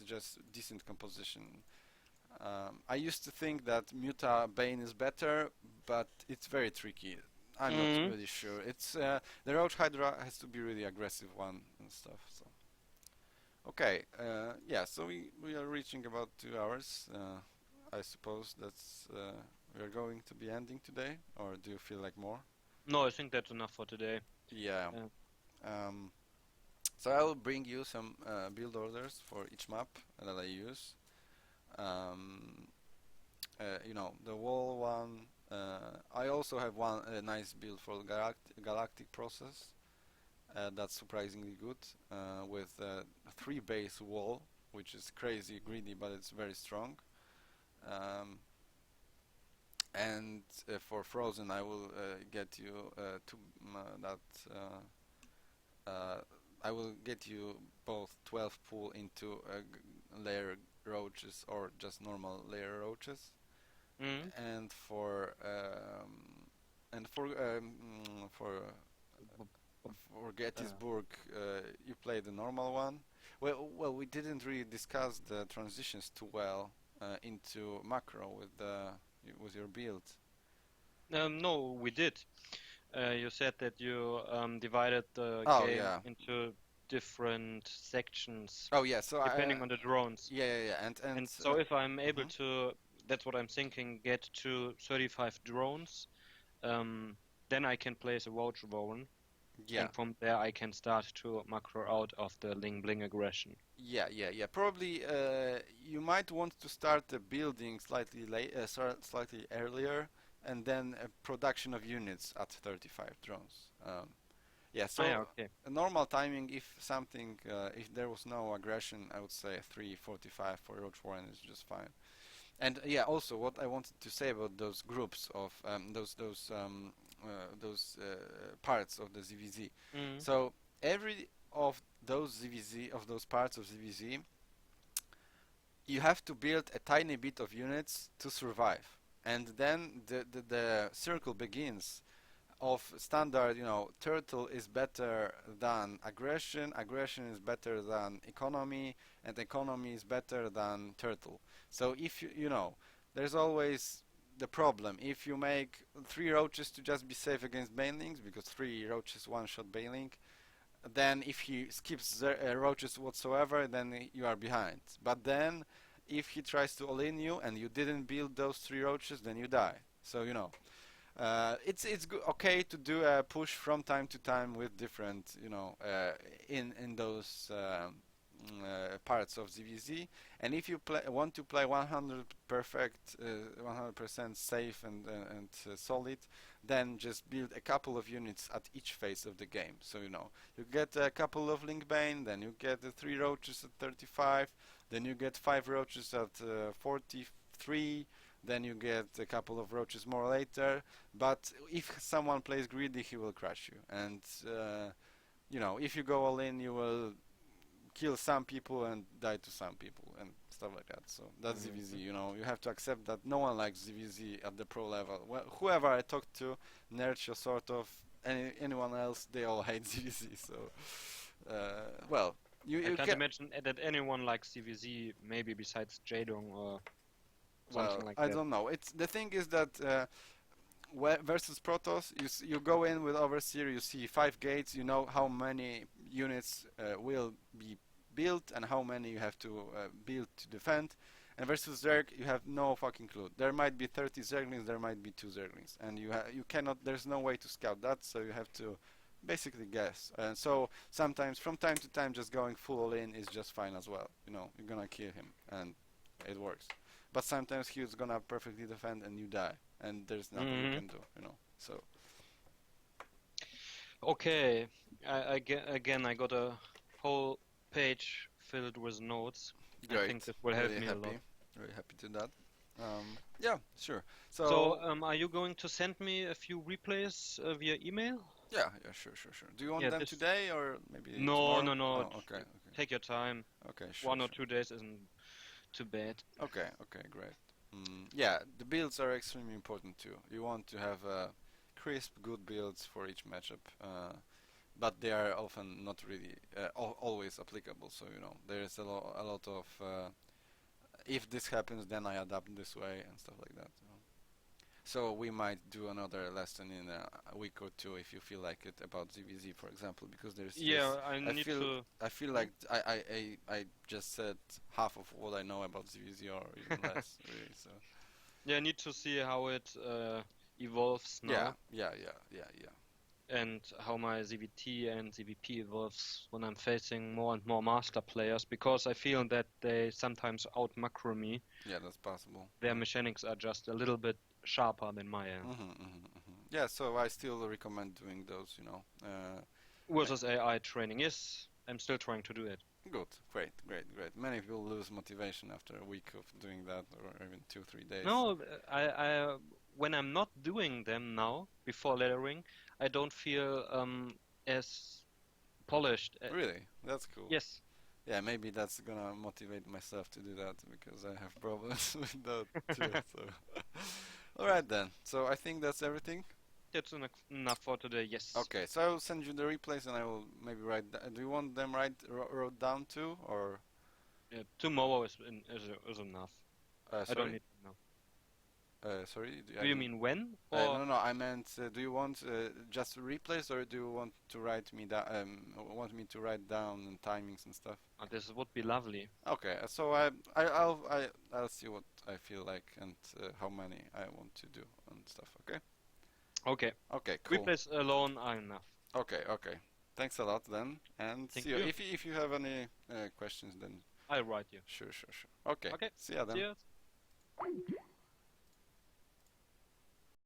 just decent composition. I used to think that Muta Bane is better, but it's very tricky. I'm not Mm. really sure. It's the Roach Hydra has to be really aggressive one and stuff. So okay, yeah. So we are reaching about 2 hours. I suppose that's we are going to be ending today, or do you feel like more? No, I think that's enough for today. Yeah. Uh, Um, So I will bring you some build orders for each map that I use. Um, the wall one. I also have one nice build for the galactic process. That's surprisingly good with three base wall, which is crazy greedy, but it's very strong. Um, and for frozen, I will get you to that. Uh, I will get you both 12 pull into layer roaches or just normal layer roaches, Mm. and for Uh, Gettysburg, you play the normal one. Well, we didn't really discuss the transitions too well into macro with your build. no, we did. You said that you divided the Oh game yeah. into different sections Oh yeah. So depending on the drones. yeah, and And so if I'm able mhm. to, that's what I'm thinking, get to 35 drones, um, then I can place a voucher drone, Yeah. and from there I can start to macro out of the Ling Bling aggression. Yeah. Probably you might want to start the building slightly earlier, and then production of units at 35 drones. Yeah, Ah, yeah, so okay. a normal timing, if there was no aggression, I would say 3:45 for Roach Warren is just fine. And yeah, also what I wanted to say about those groups of those parts of the ZVZ. Mm. So every of those ZVZ of those parts of ZVZ, you have to build a tiny bit of units to survive, and then the circle begins of standard, turtle is better than aggression, aggression is better than economy, and economy is better than turtle. So if there's always the problem. If you make three roaches to just be safe against banelings, because three roaches one-shot baneling, then if he skips roaches whatsoever, then you are behind. But then if he tries to all-in you and you didn't build those three roaches, then you die. So it's okay to do a push from time to time with different, in those parts of ZVZ. And if you want to play 100 perfect, 100% safe and solid, then just build a couple of units at each phase of the game. So you get a couple of Link Bane, then you get the three roaches at 35, then you get five roaches at 43. Then you get a couple of roaches more later. But if someone plays greedy, he will crush you. And if you go all in, you will kill some people and die to some people and stuff like that. So that's ZVZ. Mhm. You have to accept that no one likes ZVZ at the pro level. Well, whoever I talk to, Nerch or sort of anyone else, they all hate ZVZ. So well, I you can't can. imagine that anyone likes CVZ, maybe besides Jadong or something Well, like I that. don't know. It's the thing is that versus Protoss, you go in with Overseer, you see five gates, you know how many units will be built and how many you have to build to defend. And versus Zerg, you have no fucking clue. There might be 30 Zerglings, there might be two Zerglings, and you cannot. There's no way to scout that, so you have to basically guess. And so sometimes, from time to time, just going full in is just fine as well. You're gonna kill him, and it works. But sometimes he's gonna perfectly defend and you die, and there's nothing you Hmm. can do. So Okay, again, I got a whole page filled with notes. I great, think this will help me a lot. really happy to that. Yeah, sure. So, So are you going to send me a few replays via email? yeah, sure. Do you want Yeah, them this. today or maybe No, tomorrow? no, no. Oh, okay, Take your time. okay, One or sure. 2 days isn't too bad. Okay, great. Yeah, the builds are extremely important too. You want to have crisp, good builds for each matchup. But they are often not really always applicable. So there is a lot of if this happens, then I adapt this way and stuff like that. So we might do another lesson in a week or two if you feel like it about ZVZ, for example, because there's Yeah, just I need to. I feel Hmm? like I just said half of what I know about ZVZ or even less, really. So Yeah, I need to see how it evolves yeah, now. yeah. and how my ZVT and ZVP evolves when I'm facing more and more master players, because I feel that they sometimes out macro me. Yeah, that's possible. Their mechanics are just a little bit sharper than mine. Yeah, so I still recommend doing those, you know. Versus AI training, yes, I'm still trying to do it. Good, great, great, great. Many people lose motivation after a week of doing that, or even 2, 3 days. No, when I'm not doing them now before lettering, I don't feel as polished. Really, that's cool. Yes, Yeah, maybe that's gonna motivate myself to do that because I have problems with that too. So, all right then. So I think that's everything. that's enough for today. Yes. Okay, so I will send you the replays and I will maybe write. Do you want them wrote down too, or? Tomorrow is enough. I don't Sorry. need to know. Sorry. Do I you didn't. mean when or No, no. I meant. Do you want just replays, or do you want to write me down? Want me to write down and timings and stuff? this would be lovely. Okay. So I'll see what I feel like and how many I want to do and stuff. Okay. Okay. Okay. Cool. Replays alone are enough. Okay. Okay. Thanks a lot then, and Thank see you. you. If you have any questions, then I'll write you. sure, sure, sure. Okay. Okay. See ya then. Cheers.